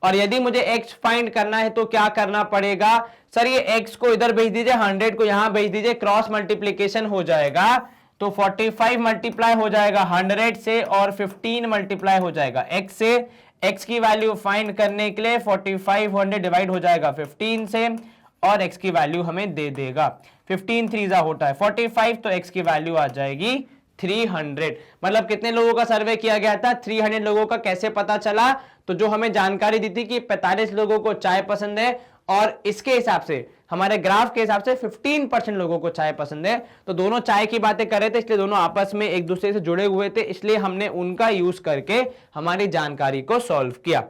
और यदि मुझे x फाइंड करना है तो क्या करना पड़ेगा सर, ये x को इधर भेज दीजिए, 100 को यहां भेज दीजिए, क्रॉस मल्टीप्लीकेशन हो जाएगा तो 45 मल्टीप्लाई हो जाएगा 100 से और 15 मल्टीप्लाई हो जाएगा x से। x की वैल्यू फाइंड करने के लिए 4500 डिवाइड हो जाएगा 15 से और x की वैल्यू हमें दे देगा 15 3 होता है 45, तो x की वैल्यू आ जाएगी 300। मतलब कितने लोगों का सर्वे किया गया था, 300 लोगों का। कैसे पता चला, तो जो हमें जानकारी दी थी कि 45 लोगों को चाय पसंद है और इसके हिसाब से हमारे ग्राफ के हिसाब से 15% लोगों को चाय पसंद है, तो दोनों चाय की बातें कर रहे थे, इसलिए दोनों आपस में एक दूसरे से जुड़े हुए थे, इसलिए हमने उनका यूज करके हमारी जानकारी को सॉल्व किया।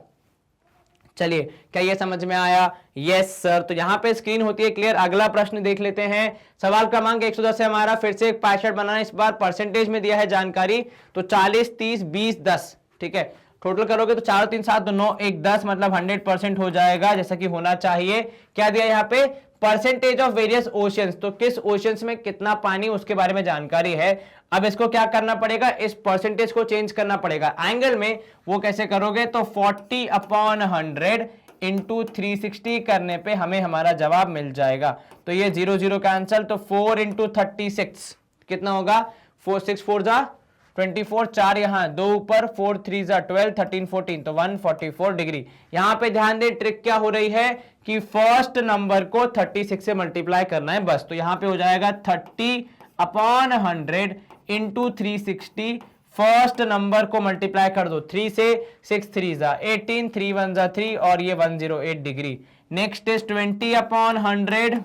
चलिए, क्या ये समझ में आया? Yes sir. तो यहां पे स्क्रीन होती है क्लियर। अगला प्रश्न देख लेते हैं। सवाल क्रमांक 110 है हमारा। फिर से एक पाई चार्ट बनाना, इस बार परसेंटेज में दिया है जानकारी, तो 40 30 20 10, ठीक है। टोटल करोगे तो 4 3 7 9 1 10, मतलब 100% हो जाएगा जैसा कि होना चाहिए। क्या दिया यहाँ पे? परसेंटेज ऑफ वेरियस ओशियंस, तो किस ओशियंस में कितना पानी उसके बारे में जानकारी है। अब इसको क्या करना पड़ेगा, इस परसेंटेज को चेंज करना पड़ेगा एंगल में। वो कैसे करोगे, तो 40/100 इंटू 360 करने पे हमें हमारा जवाब मिल जाएगा। तो ये 0 0 कैंसल, तो 4 इंटू 36 कितना होगा, 4 6 4 जा 24, 4 यहां 2 ऊपर, 4 3 जा 12, 13 14, तो 144 डिग्री। यहां पे ध्यान दे, ट्रिक क्या हो रही है कि फर्स्ट नंबर को 36 से मल्टीप्लाई करना है बस। तो यहां पे हो जाएगा 30/100 इंटू 360, फर्स्ट नंबर को मल्टीप्लाई कर दो 3 से, 6 3 जा 18, 3 1 जा 3 और ये 108 डिग्री। नेक्स्ट इज 20/100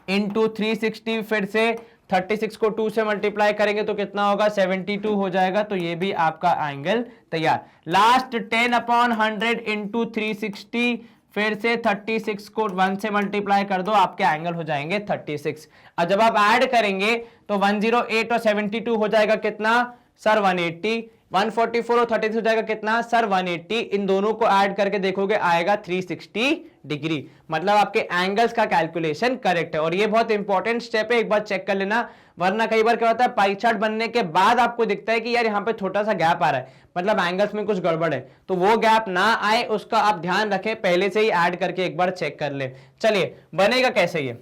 इंटू 360, फिर से 36 को 2 से मल्टीप्लाई करेंगे तो कितना होगा, 72 हो जाएगा। तो ये भी आपका एंगल तैयार। लास्ट 10/100 इंटू 360, फिर से 36 को 1 से मल्टीप्लाई कर दो, आपके एंगल हो जाएंगे 36। अब जब आप ऐड करेंगे तो 108 और 72 हो जाएगा कितना सर, 180। 144 और 36 हो जाएगा कितना सर, 180। इन दोनों को ऐड करके देखोगे आएगा 360 डिग्री। मतलब आपके एंगल्स का कैलकुलेशन करेक्ट है। और ये बहुत इंपॉर्टेंट स्टेप है, एक बार चेक कर लेना, वरना कई बार क्या होता है पाई चार्ट बनने के बाद आपको दिखता है कि यार यहाँ पे छोटा सा गैप आ रहा है, मतलब एंगल्स में कुछ गड़बड़ है। तो वो गैप ना आए उसका आप ध्यान रखें, पहले से ही ऐड करके एक बार चेक कर ले। चलिए, बनेगा कैसे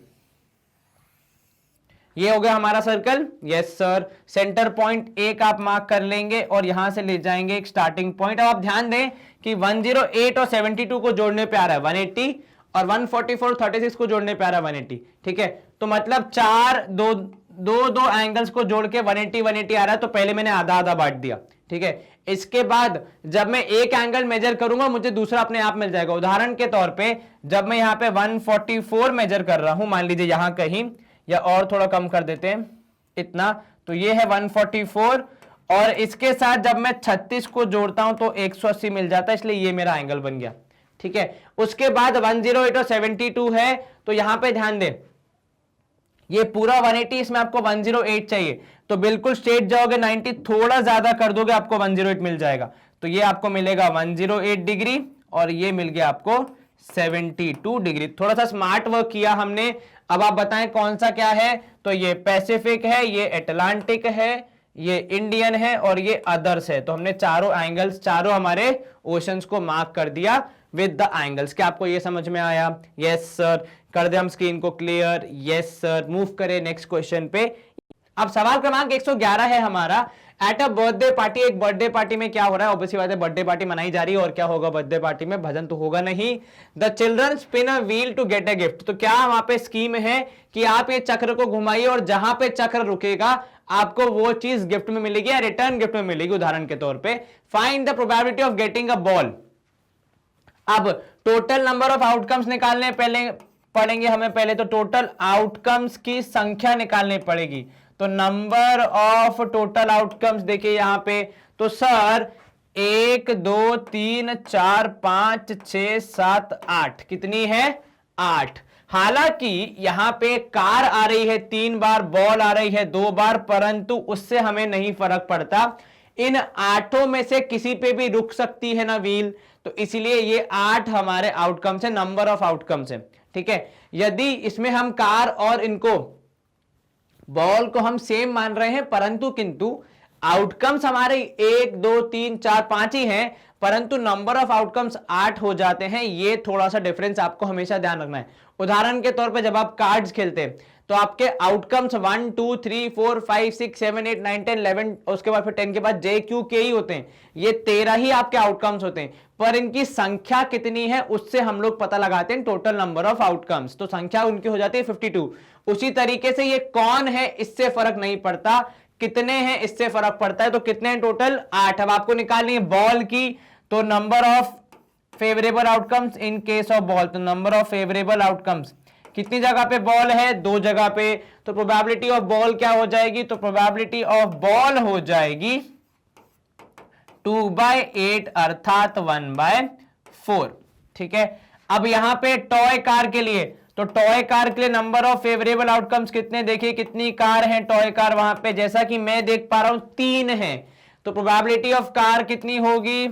ये हो गया हमारा circle. Yes sir. Centre point एक आप मार्क कर लेंगे और यहां से ले जाएंगे एक स्टार्टिंग पॉइंट। अब आप ध्यान दें कि 108 और 72 को जोड़ने पे आ रहा है 180 और 144 और 36 को जोड़ने पे आ रहा है 180, ठीक है। तो मतलब दो एंगल्स को जोड़ के 180 आ रहा है, तो पहले मैंने आधा आधा बांट दिया, ठीक है। इसके बाद जब मैं एक एंगल मेजर करूंगा मुझे दूसरा अपने आप मिल जाएगा। उदाहरण के तौर पे जब मैं यहां पे 144 मेजर कर रहा हूं, मान लीजिए यहां कहीं, या और थोड़ा कम कर देते हैं इतना, तो ये है 144 और इसके साथ जब मैं 36 को जोड़ता हूं तो 180 मिल जाता है, इसलिए ये मेरा एंगल बन गया, ठीक है। उसके बाद 108 और 72 है, तो यहां पे ध्यान दें ये पूरा 180, इसमें आपको 108 चाहिए, तो बिल्कुल स्ट्रेट जाओगे 90, थोड़ा ज्यादा कर दोगे आपको 108 मिल जाएगा। तो ये आपको मिलेगा 108 डिग्री और ये मिल गया आपको 72 डिग्री। थोड़ा सा स्मार्ट वर्क किया हमने। अब आप बताएं कौन सा क्या है, तो ये पैसिफिक है, ये अटलांटिक है, ये इंडियन है और ये अदर्स है। तो हमने चारों एंगल्स, चारों हमारे ओशंस को मार्क कर दिया विद द एंगल्स। क्या आपको ये समझ में आया? Yes sir. कर दे हम स्क्रीन को क्लियर? Yes sir. मूव करें नेक्स्ट क्वेश्चन पे। अब सवाल क्रमांक 111 है हमारा। एट अ बर्थडे पार्टी, एक बर्थडे पार्टी में क्या हो रहा है, ऑब्वियसली बात है बर्थडे पार्टी मनाई जा रही है, और क्या होगा बर्थडे पार्टी में, भजन तो होगा नहीं। The children spin a wheel to get a gift. तो क्या वहां पे स्कीम है कि आप ये चक्र को घुमाइए और जहां पे चक्र रुकेगा आपको वो चीज गिफ्ट में मिलेगी या रिटर्न गिफ्ट में मिलेगी। उदाहरण के तौर पे find the probability of getting a ball. अब टोटल नंबर ऑफ आउटकम्स निकालने पड़ेंगे हमें पहले, तो टोटल आउटकम्स की संख्या निकालनी पड़ेगी। तो नंबर ऑफ टोटल आउटकम्स देखिए यहां पे, तो सर 1 2 3 4 5 6 7 8 कितनी है, 8। हालांकि यहां पे कार आ रही है 3 बार, बॉल आ रही है 2 बार, परंतु उससे हमें नहीं फर्क पड़ता। इन 8 में से किसी पे भी रुक सकती है ना व्हील, तो इसीलिए ये 8 हमारे आउटकम्स है, नंबर ऑफ आउटकम्स है, ठीक है। यदि इसमें हम कार और इनको बॉल को हम सेम मान रहे हैं, परंतु किंतु आउटकम्स हमारे 1 2 3 4 5 ही हैं, परंतु नंबर ऑफ आउटकम्स 8 हो जाते हैं। ये थोड़ा सा डिफरेंस आपको हमेशा ध्यान रखना है। उदाहरण के तौर पे जब आप कार्ड्स खेलते हैं तो आपके आउटकम्स 1 2 3 4 5 6 7 8 9 10 11, उसके बाद फिर 10 के बाद जे क्यू के ही होते हैं। ये 13 ही आपके आउटकम्स होते हैं, पर इनकी संख्या कितनी है उससे हम लोग पता लगाते हैं टोटल नंबर ऑफ आउटकम्स। तो संख्या उनकी हो जाती है 52। उसी तरीके से ये कौन है इससे फर्क नहीं पड़ता, कितने हैं इससे फर्क पड़ता है। तो कितने हैं टोटल? 8। अब आपको निकालनी है बॉल की, तो number of favourable outcomes in case of ball, तो नंबर ऑफ फेवरेबल आउटकम्स कितनी जगह पे बॉल है? 2 जगह पे। तो प्रोबेबिलिटी ऑफ बॉल क्या हो जाएगी? तो प्रोबेबिलिटी ऑफ बॉल हो जाएगी 2/8 अर्थात 1/4। ठीक है। अब यहां पे टॉय कार के लिए, तो टॉय कार के लिए नंबर ऑफ फेवरेबल आउटकम्स कितने? देखिए कितनी कार हैं टॉय कार वहां पे, जैसा कि मैं देख पा रहा हूं 3 है। तो प्रोबेबिलिटी ऑफ कार कितनी होगी?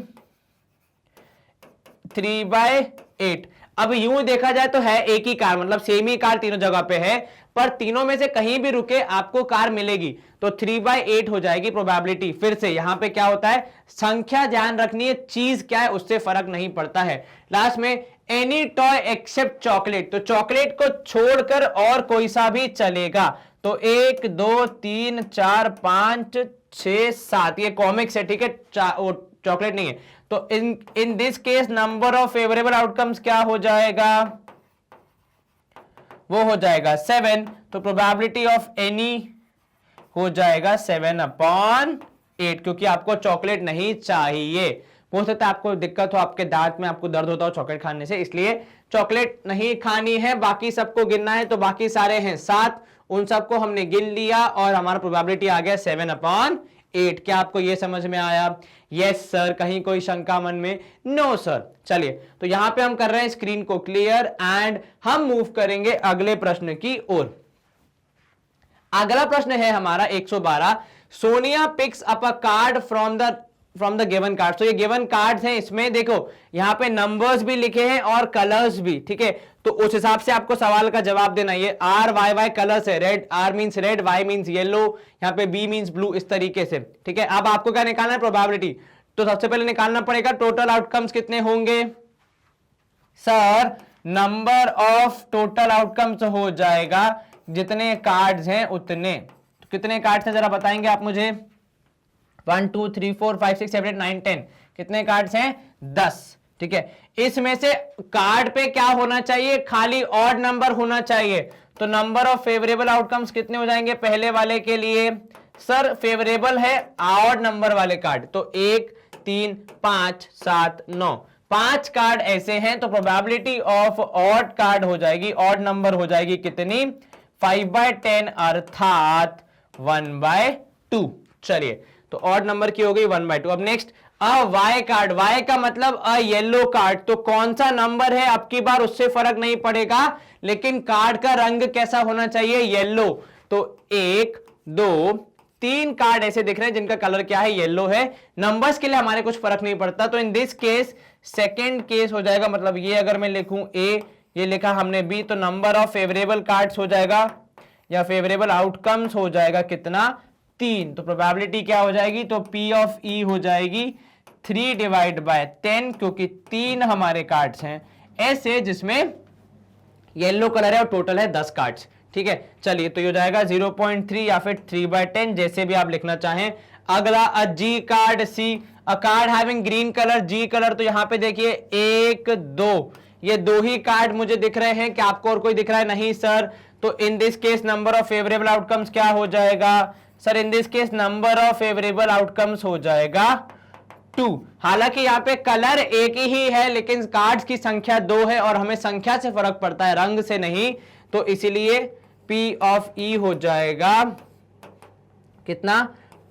3/8। अब यूं देखा जाए तो है एक ही कार, मतलब सेम ही कार तीनों जगह पे है, पर तीनों में से कहीं भी रुके आपको कार मिलेगी। तो 3/8 हो जाएगी प्रोबेबिलिटी। फिर से यहां पे क्या होता है, संख्या ध्यान रखनी है, चीज क्या है उससे फर्क नहीं पड़ता है। लास्ट में एनी टॉय एक्सेप्ट चॉकलेट, तो चॉकलेट को छोड़कर और कोई सा भी चलेगा। तो 1 2 3 4 5 6 7 ये कॉमिक्स है, ठीक है, चॉकलेट नहीं है। तो in this case number of favourable outcomes क्या हो जाएगा? वो हो जाएगा 7। तो प्रोबेबिलिटी ऑफ एनी हो जाएगा 7/8, क्योंकि आपको चॉकलेट नहीं चाहिए। हो सकता है आपको दिक्कत हो, आपके दांत में आपको दर्द होता हो चॉकलेट खाने से, इसलिए चॉकलेट नहीं खानी है। बाकी सबको गिनना है, तो बाकी सारे हैं 7, उन सबको हमने गिन लिया और हमारा प्रोबेबिलिटी आ गया 7/8। क्या आपको यह समझ में आया? Yes sir. कहीं कोई शंका मन में? No sir. चलिए, तो यहां पे हम कर रहे हैं स्क्रीन को क्लियर एंड हम मूव करेंगे अगले प्रश्न की ओर। अगला प्रश्न है हमारा 112। Sonia pics up a card from the given card. तो ये गिवन कार्ड्स हैं, इसमें देखो यहां पे नंबर्स भी लिखे हैं और कलर्स भी, ठीक है। तो उस हिसाब से आपको सवाल का जवाब देना। ये RYY कलर्स है, red, R means red, Y means yellow, यहाँ पे B मींस ब्लू, इस तरीके से, ठीक है। अब आपको क्या निकालना है? प्रोबेबिलिटी। तो सबसे पहले निकालना पड़ेगा टोटल आउटकम्स कितने होंगे। Sir number of total outcomes हो जाएगा जितने कार्ड्स हैं उतने। तो कितने कार्ड्स हैं जरा बताएंगे आप मुझे? 1 2 3 4 5 6 7 8 9 10। कितने कार्ड्स हैं? 10, ठीक है। इसमें से कार्ड पे क्या होना चाहिए? खाली ऑड नंबर होना चाहिए। तो नंबर ऑफ फेवरेबल आउटकम्स कितने हो जाएंगे पहले वाले के लिए? सर फेवरेबल है ऑड नंबर वाले कार्ड, तो 1 3 5 7 9, 5 कार्ड ऐसे हैं। तो प्रोबेबिलिटी ऑफ ऑड कार्ड हो जाएगी, ऑड नंबर हो जाएगी कितनी? 5/10 अर्थात 1/2। चलिए, तो ऑड नंबर की हो गई 1/2। अब नेक्स्ट अ वाई कार्ड, वाई का मतलब अ येलो कार्ड। तो कौन सा नंबर है अब की बार उससे फर्क नहीं पड़ेगा, लेकिन कार्ड का रंग कैसा होना चाहिए? येलो। तो 1 2 3 कार्ड ऐसे दिख रहे हैं जिनका कलर क्या है? येलो है। नंबर्स के लिए हमारे कुछ फर्क नहीं पड़ता। तो in this case second case हो जाएगा, मतलब ये अगर मैं लिखूं A, ये लिखा हमने B, तो नंबर ऑफ फेवरेबल कार्ड्स हो जाएगा या फेवरेबल आउटकम्स हो जाएगा कितना? 3। तो प्रोबेबिलिटी क्या हो जाएगी? तो P ऑफ E हो जाएगी 3/10, क्योंकि 3 हमारे कार्ड्स हैं ऐसे जिसमें येलो कलर है और टोटल है 10 कार्ड्स, ठीक है। चलिए, तो ये हो जाएगा 0.3 या फिर 3/10, जैसे भी आप लिखना चाहें। अगला a G card, see a card having green colour, G colour. तो यहां पे देखिए 1 2, ये 2 ही कार्ड मुझे दिख रहे हैं। क्या आपको और कोई दिख रहा है? नहीं सर। तो in this case number of favourable outcomes क्या हो जाएगा? Sir in this case number of favourable outcomes हो जाएगा 2। हालांकि यहाँ पे कलर एक ही है, लेकिन कार्ड्स की संख्या 2 है और हमें संख्या से फर्क पड़ता है, रंग से नहीं। तो इसीलिए P ऑफ E हो जाएगा कितना?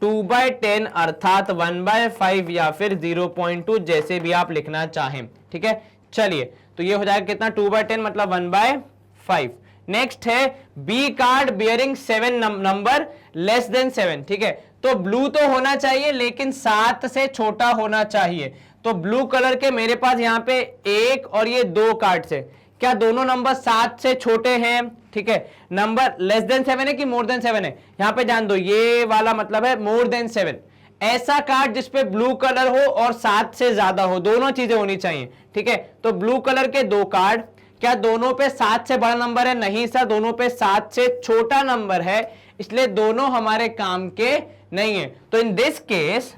2/10 अर्थात 1/5 या फिर 0.2, जैसे भी आप लिखना चाहें, ठीक है। चलिए, तो ये हो जाएगा कितना? 2/10 मतलब 1/5। नेक्स्ट है B card bearing 7 number less than 7, ठीक है। तो ब्लू तो होना चाहिए लेकिन 7 से छोटा होना चाहिए। तो ब्लू कलर के मेरे पास यहाँ पे 1 और ये 2 कार्ड्स है। क्या दोनों नंबर 7 से छोटे हैं? ठीक है। नंबर लेस देन 7 है कि मोर देन 7 है? यहां पे जान दो, ये वाला मतलब है मोर देन 7। ऐसा कार्ड जिसपे ब्लू कलर हो और 7 से ज्यादा हो, दोनों चीजें होनी चाहिए, ठीक है। तो ब्लू कलर के 2 कार्ड, क्या दोनों पे 7 से बड़ा नंबर है? नहीं सर, दोनों पे 7 से छोटा नंबर है, इसलिए दोनों हमारे काम के नहीं है। तो इन दिस केस,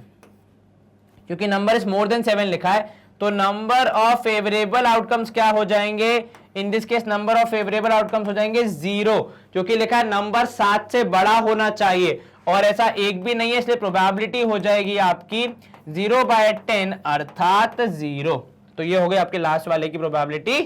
क्योंकि नंबर इज मोर देन 7 लिखा है, तो नंबर ऑफ फेवरेबल आउटकम्स क्या हो जाएंगे? In this case number of favourable outcomes हो जाएंगे 0, क्योंकि लिखा है नंबर 7 से बड़ा होना चाहिए और ऐसा एक भी नहीं है, इसलिए प्रोबेबिलिटी हो जाएगी आपकी 0/10 अर्थात 0। तो ये हो गई आपके लास्ट वाले की प्रोबेबिलिटी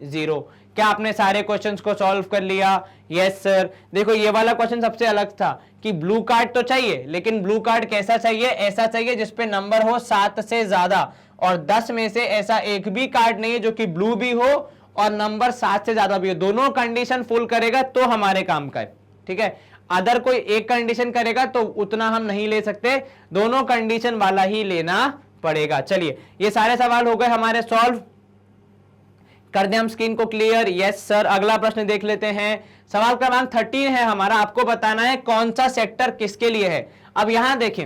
0। क्या आपने सारे क्वेश्चंस को सॉल्व कर लिया? Yes sir. देखो ये वाला क्वेश्चन सबसे अलग था कि ब्लू कार्ड तो चाहिए, लेकिन ब्लू कार्ड कैसा चाहिए? ऐसा चाहिए जिसपे नंबर हो 7 से ज्यादा, और 10 में से ऐसा एक भी कार्ड नहीं है जो कि ब्लू भी हो और नंबर 7 से ज्यादा भी हो। दोनों कंडीशन फुल करेगा तो हमारे काम का है, ठीक है। अदर कोई एक कंडीशन करेगा तो उतना हम नहीं ले सकते, दोनों कंडीशन वाला ही लेना पड़ेगा। चलिए ये सारे सवाल हो गए हमारे सॉल्व, कर दें हम स्क्रीन को क्लियर? Yes sir. अगला प्रश्न देख लेते हैं, सवाल क्रमांक 13 है हमारा, आपको बताना है कौन सा सेक्टर किसके लिए है। अब यहां देखें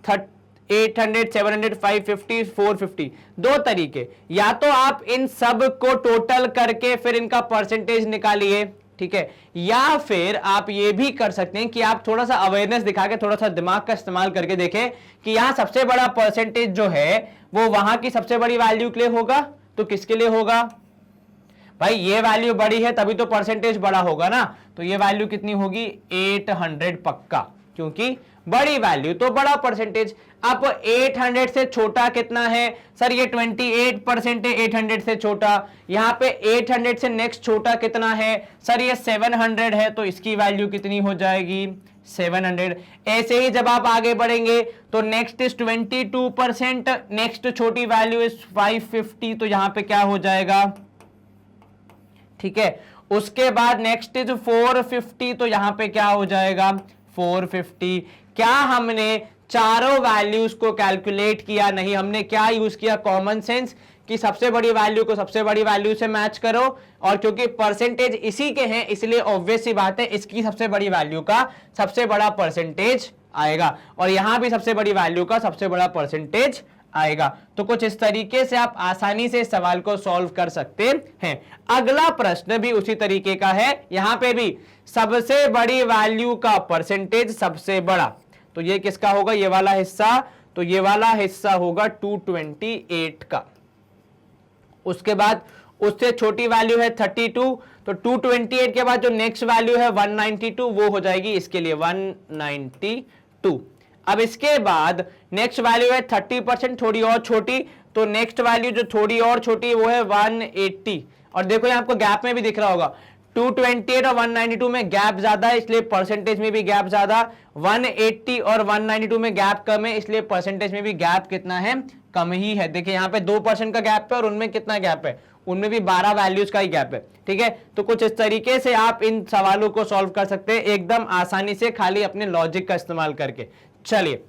800, 700, 550, 450, दो तरीके, या तो आप इन सब को टोटल करके फिर इनका परसेंटेज निकालिए, ठीक है, या फिर आप ये भी कर सकते हैं कि आप थोड़ा सा अवेयरनेस दिखा के, थोड़ा सा दिमाग का इस्तेमाल करके देखें कि यहां सबसे बड़ा परसेंटेज जो है वो वहां की सबसे बड़ी वैल्यू के लिए होगा, तो किसके लिए होगा भाई? ये वैल्यू बड़ी है तभी तो परसेंटेज बड़ा होगा ना, तो ये वैल्यू कितनी होगी? 800 पक्का, क्योंकि बड़ी वैल्यू तो बड़ा परसेंटेज। अब 800 से छोटा कितना है? सर ये 28% है 800 से छोटा। यहां पे 800 से नेक्स्ट छोटा कितना है? सर ये 700 है, तो इसकी वैल्यू कितनी हो जाएगी? 700। ऐसे ही जब आप आगे बढ़ेंगे तो नेक्स्ट इज 22%, नेक्स्ट छोटी वैल्यू इज 550, तो यहां पे क्या हो जाएगा? ठीक है, उसके बाद नेक्स्ट इज 450, तो यहां पे क्या हो जाएगा? 450। क्या हमने चारों वैल्यूज को कैलकुलेट किया? नहीं, हमने क्या यूज किया? कॉमन सेंस, कि सबसे बड़ी वैल्यू को सबसे बड़ी वैल्यू से मैच करो, और क्योंकि परसेंटेज इसी के हैं इसलिए ऑब्वियस सी बात है इसकी सबसे बड़ी वैल्यू का सबसे बड़ा परसेंटेज आएगा, और यहां भी सबसे बड़ी वैल्यू का सबसे बड़ा परसेंटेज आएगा। तो कुछ इस तरीके से आप आसानी से सवाल को सॉल्व कर सकते हैं। अगला प्रश्न भी उसी तरीके का है, यहां पे भी सबसे बड़ी वैल्यू का परसेंटेज सबसे बड़ा, तो ये किसका होगा? ये वाला हिस्सा, तो ये वाला हिस्सा होगा 228 का। उसके बाद उससे छोटी वैल्यू है 32, तो 228 के बाद जो नेक्स्ट वैल्यू है 192, वो हो जाएगी इसके लिए 192। अब इसके बाद नेक्स्ट वैल्यू है 30%, थोड़ी और छोटी, तो नेक्स्ट वैल्यू जो थोड़ी और छोटी वो है 180। और देखो ये आपको गैप में भी दिख रहा होगा, 228 और 192 में गैप ज्यादा है इसलिए परसेंटेज में भी गैप ज्यादा, 180 और 192 में गैप कम है इसलिए परसेंटेज में भी गैप कितना है? कम ही है। देखिए यहाँ पे 2% का गैप है और उनमें कितना गैप है? उनमें भी 12 वैल्यूज का ही गैप है, ठीक है। तो कुछ इस तरीके से आप इन सवालों को सॉल्व कर सकते हैं एकदम आसानी से, खाली अपने लॉजिक का इस्तेमाल करके। चलिए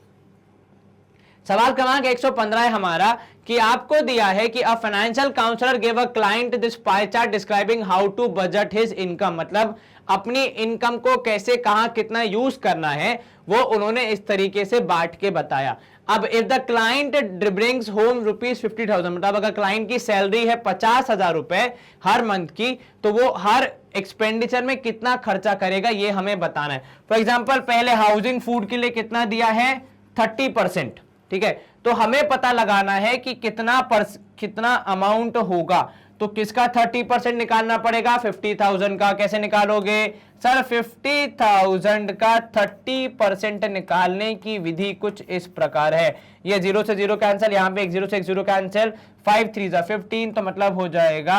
सवाल क्रमांक 115 है हमारा, कि आपको दिया है कि a financial counsellor give a client this pie chart describing how to budget his income, मतलब अपनी इनकम को कैसे कहां कितना यूज करना है वो उन्होंने इस तरीके से बांट के बताया। अब if the client brings home ₹50,000, मतलब अगर क्लाइंट की सैलरी है 50,000 रुपए हर मंथ की, तो वो हर एक्सपेंडिचर में कितना खर्चा करेगा ये हमें बताना है। फॉर एग्जाम्पल पहले हाउसिंग फूड के लिए कितना दिया है? 30%, ठीक है। तो हमें पता लगाना है कि कितना अमाउंट होगा, तो किसका 30% निकालना पड़ेगा? 50,000 का। कैसे निकालोगे? सर 50,000 का 30% निकालने की विधि कुछ इस प्रकार है, ये 0 से 0 कैंसिल, यहां पे 1 0 से 1 0 कैंसिल, 5 3 15, तो मतलब हो जाएगा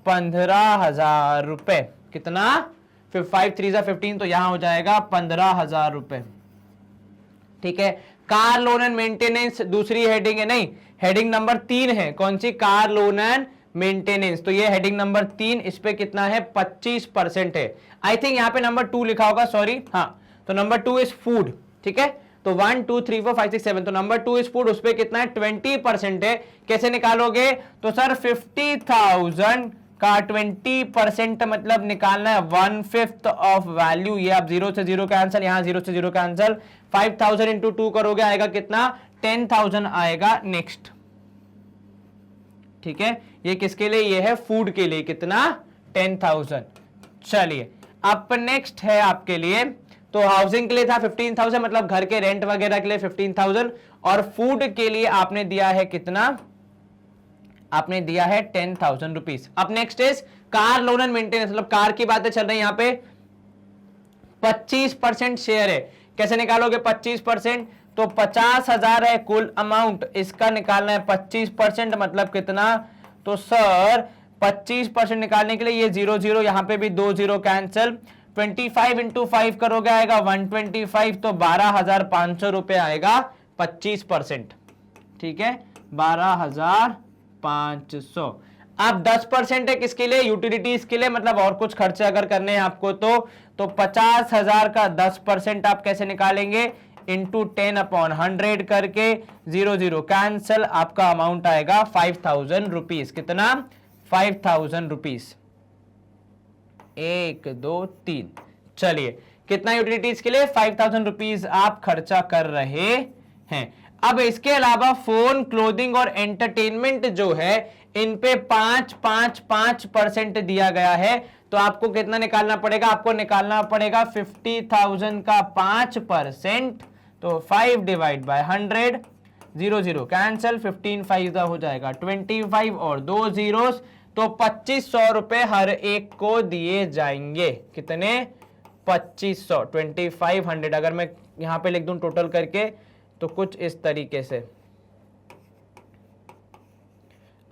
15,000 रुपए। कितना? 5 3 15, तो यहां हो जाएगा 15,000 रुपए, ठीक है। कार लोन एंड मेंटेनेंस दूसरी हेडिंग है, नहीं हेडिंग नंबर 3 है, कौन सी? कार लोन एंड मेंटेनेंस, तो ये हेडिंग नंबर 3, इस पे कितना है? 25% है। आई थिंक यहाँ पे नंबर 2 लिखा होगा, सॉरी, हाँ, तो नंबर 2 इज फूड, ठीक है। तो 1 2 3 4 5 6 7, तो नंबर 2 इज फूड, उस पे कितना है? 20% है। कैसे निकालोगे? तो सर 50,000 का 20% मतलब निकालना है 1/5 ऑफ वैल्यू। ये आप 0 से 0 कैंसिल, यहां 0 से 0 कैंसिल, 5000 इंटू 2 करोगे आएगा कितना, 10,000 आएगा नेक्स्ट। ठीक है, ये किसके लिए, ये है फूड के लिए, कितना, 10,000। चलिए अब नेक्स्ट है आपके लिए, तो हाउसिंग के लिए था 15,000 मतलब घर के रेंट वगैरह के लिए 15,000, और फूड के लिए आपने दिया है कितना, आपने दिया है 10,000 रुपीज। अब next is car loan and maintenance, मतलब कार की बातें चल रही है, यहां पे 25% शेयर है। कैसे निकालोगे 25%, तो 50,000 है कुल अमाउंट, इसका निकालना है 25% मतलब कितना, तो सर 25% निकालने के लिए ये 0 0, यहां पे भी 2 0 कैंसिल, 25 इंटू 5 करोगे आएगा 125, तो 12,500 रुपए आएगा 25%। ठीक है, 12,500। अब 10% है किसके लिए, यूटिलिटीज के लिए, मतलब और कुछ खर्चे अगर करने हैं आपको तो 50,000 का 10% आप कैसे निकालेंगे, इंटू 10/100 करके, 0 0 कैंसिल, आपका अमाउंट आएगा 5,000 रुपीज। कितना, 5,000 रुपीज। 1 2 3, चलिए कितना यूटिलिटीज के लिए, 5,000 रुपीज आप खर्चा कर रहे हैं। अब इसके अलावा फोन, क्लोथिंग और एंटरटेनमेंट जो है इन पे 5% दिया गया है, तो आपको कितना निकालना पड़ेगा, आपको निकालना पड़ेगा 50,000 का 5%, तो 5 डिवाइड बाय 100, 0 0 कैंसिल, 15 5 हो जाएगा 25 और 2 zeros, तो 2500 रुपए हर एक को दिए जाएंगे। कितने, 2500, 2500। अगर मैं यहां पे लिख दूं टोटल करके तो कुछ इस तरीके से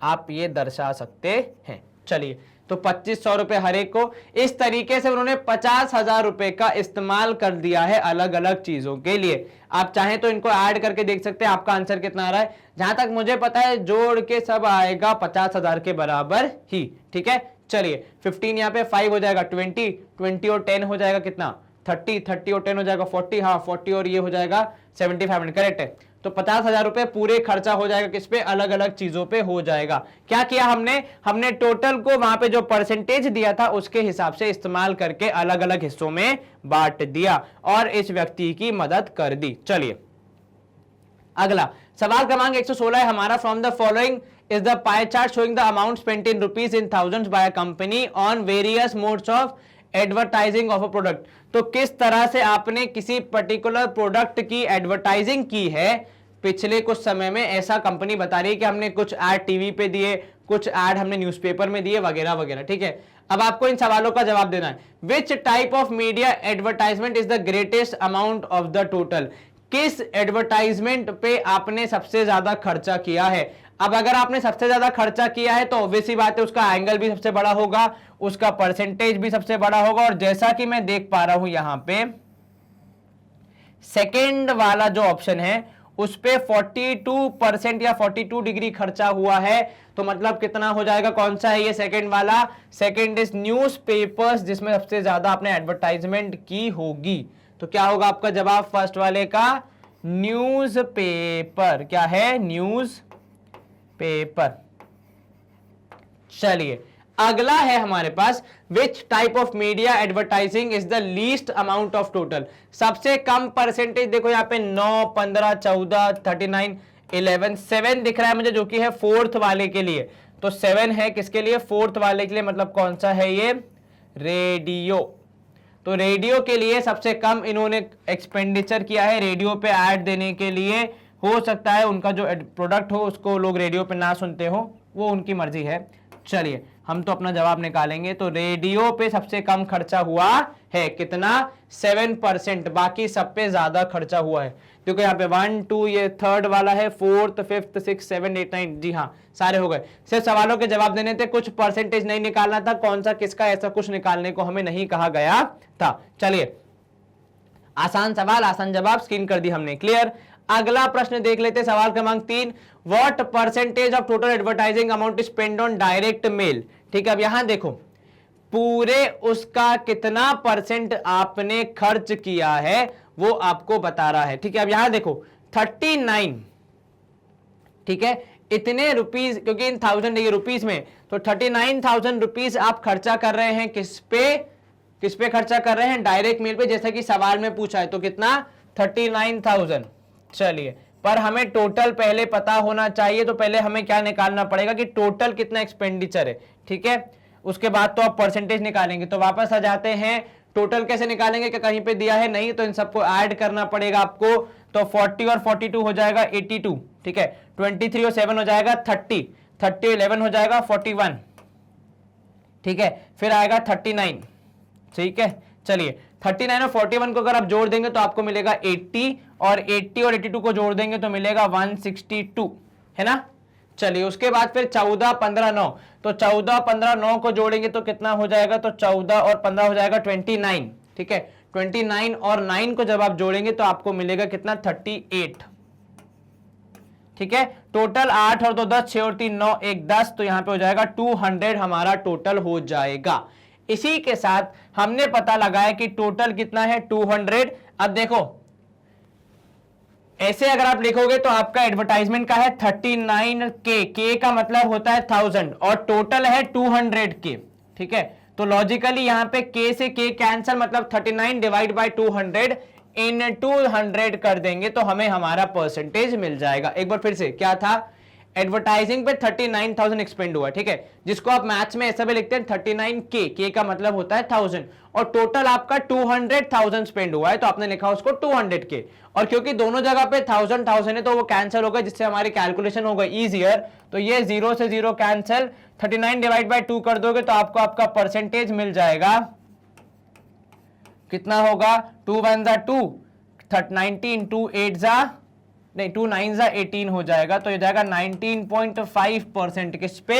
आप ये दर्शा सकते हैं। चलिए, तो 2500 रुपए हर एक को, इस तरीके से उन्होंने 50,000 रुपए का इस्तेमाल कर दिया है अलग अलग चीजों के लिए। आप चाहें तो इनको ऐड करके देख सकते हैं आपका आंसर कितना आ रहा है। जहां तक मुझे पता है जोड़ के सब आएगा 50,000 के बराबर ही। ठीक है, चलिए 15 यहाँ पे 5 हो जाएगा 20, 20 और 10 हो जाएगा कितना, 30, 30 और 10 हो जाएगा 40, हाँ 40 और ये हो जाएगा 75, करेक्ट है। तो 50,000 रुपए पूरे खर्चा हो जाएगा किस पे, अलग अलग चीजों पे हो जाएगा। क्या किया हमने टोटल को वहां पे जो परसेंटेज दिया था उसके हिसाब से इस्तेमाल करके अलग अलग हिस्सों में बांट दिया और इस व्यक्ति की मदद कर दी। चलिए अगला सवाल क्रमांक 116 है हमारा, from the following is the pie chart showing the amount spent in rupees in thousands by a company on various modes of advertising of a product. तो किस तरह से आपने किसी पर्टिकुलर प्रोडक्ट की एडवर्टाइजिंग की है पिछले कुछ समय में, ऐसा कंपनी बता रही है कि हमने कुछ ऐड टीवी पे दिए, कुछ ऐड हमने न्यूज़पेपर में दिए वगैरह वगैरह। ठीक है, अब आपको इन सवालों का जवाब देना है। विच type of media advertisement is the greatest amount of the total. किस एडवर्टाइजमेंट पे आपने सबसे ज्यादा खर्चा किया है। अब अगर आपने सबसे ज्यादा खर्चा किया है तो ऑब्वियस सी बात है उसका एंगल भी सबसे बड़ा होगा, उसका परसेंटेज भी सबसे बड़ा होगा। और जैसा कि मैं देख पा रहा हूं यहां पे सेकेंड वाला जो ऑप्शन है उस पे 42% या 42 डिग्री खर्चा हुआ है, तो मतलब कितना हो जाएगा, कौन सा है ये सेकेंड वाला, सेकेंड इज न्यूज़पेपर्स, जिसमें सबसे ज्यादा आपने एडवर्टाइजमेंट की होगी। तो क्या होगा आपका जवाब फर्स्ट वाले का, न्यूज़पेपर। क्या है, न्यूज़ पेपर। चलिए अगला है हमारे पास, which type of media advertising is the least amount of total. सबसे कम परसेंटेज देखो यहाँ पे 9, 15, 14, 39, 11, 7 दिख रहा है मुझे, जो कि है फोर्थ वाले के लिए। तो 7 है किसके लिए, फोर्थ वाले के लिए, मतलब कौन सा है ये, रेडियो। तो रेडियो के लिए सबसे कम इन्होंने एक्सपेंडिचर किया है रेडियो पे ऐड देने के लिए। हो सकता है उनका जो प्रोडक्ट हो उसको लोग रेडियो पे ना सुनते हो, वो उनकी मर्जी है। चलिए हम तो अपना जवाब निकालेंगे। तो रेडियो पे सबसे कम खर्चा हुआ है कितना, 7%, बाकी सब पे ज्यादा खर्चा हुआ है। देखो यहाँ पे 1, 2, ये थर्ड वाला है, 4th, 5th, 6th, 7th, 8th, 9th, जी हाँ सारे हो गए। सिर्फ सवालों के जवाब देने थे, कुछ परसेंटेज नहीं निकालना था, कौन सा किसका, ऐसा कुछ निकालने को हमें नहीं कहा गया था। चलिए आसान सवाल आसान जवाब, स्क्रीन कर दी हमने, क्लियर। अगला प्रश्न देख लेते, सवाल क्रमांक 3, what percentage of total advertising amount spend on direct mail. ठीक है, अब यहां देखो पूरे उसका कितना परसेंट आपने खर्च किया है वो आपको बता रहा है। ठीक है, अब यहां देखो 39, ठीक है, इतने रुपीज, क्योंकि इन 1000 रुपीज में, तो 39,000 रुपीज आप खर्चा कर रहे हैं किस पे खर्चा कर रहे हैं? डायरेक्ट मेल पे, जैसा कि सवाल में पूछा है। तो कितना? 39,000। चलिए, पर हमें टोटल पहले पता होना चाहिए, तो पहले हमें क्या निकालना पड़ेगा कि टोटल कितना एक्सपेंडिचर है, ठीक है। उसके बाद तो आप परसेंटेज निकालेंगे। तो वापस आ जाते हैं, टोटल कैसे निकालेंगे? क्या कहीं पे दिया है? नहीं, तो इन सबको ऐड करना पड़ेगा आपको। तो 40 और 42 हो जाएगा 82, ठीक है। 23 और 7 हो जाएगा 30, 30 और 11 हो जाएगा 41, ठीक है। फिर आएगा 39, ठीक है। चलिए, 39 और 41 को अगर आप जोड़ देंगे तो आपको मिलेगा 80, और 80 और 82 को जोड़ देंगे तो मिलेगा 162, है ना। चलिए, उसके बाद फिर 14, 15, 9, तो 14, 15, 9 को जोड़ेंगे तो कितना हो जाएगा? तो 14 और 15 हो जाएगा 29, ठीक है। 29 और 9 को जब आप जोड़ेंगे तो आपको मिलेगा कितना? 38, ठीक है। टोटल 8 और 2 10, 6 और 3 9, 1 10, तो यहां पे हो जाएगा 200 हमारा टोटल हो जाएगा। इसी के साथ हमने पता लगाया कि टोटल कितना है? 200। अब देखो, ऐसे अगर आप लिखोगे तो आपका एडवर्टाइजमेंट का है 39K, के का मतलब होता है 1000 और टोटल है 200K, ठीक है। तो लॉजिकली यहां पे K से K कैंसिल, मतलब 39 डिवाइड बाय 200 इन 200 कर देंगे तो हमें हमारा परसेंटेज मिल जाएगा। एक बार फिर से, क्या था? एडवर्टाइजिंग पे 39,000 एक्सपेंड हुआ, ठीक है, जिसको आप मैथ्स में ऐसा भी लिखते हैं 39K, के का मतलब होता है 1000, और टोटल आपका 200,000 स्पेंड हुआ है, तो आपने लिखा उसको 200K। और क्योंकि दोनों जगह पे 1000 है तो वो कैंसिल होगा, जिससे हमारी कैलकुलेशन होगा ईजियर। तो ये 0 से 0 कैंसिल, 39 डिवाइड बाय 2 कर दोगे तो आपको आपका परसेंटेज मिल जाएगा। कितना होगा? 2 1 जा 2, 19, 2 8 जा नहीं, 2 9 जा 18 हो जाएगा। तो ये जाएगा 19.5% किस पे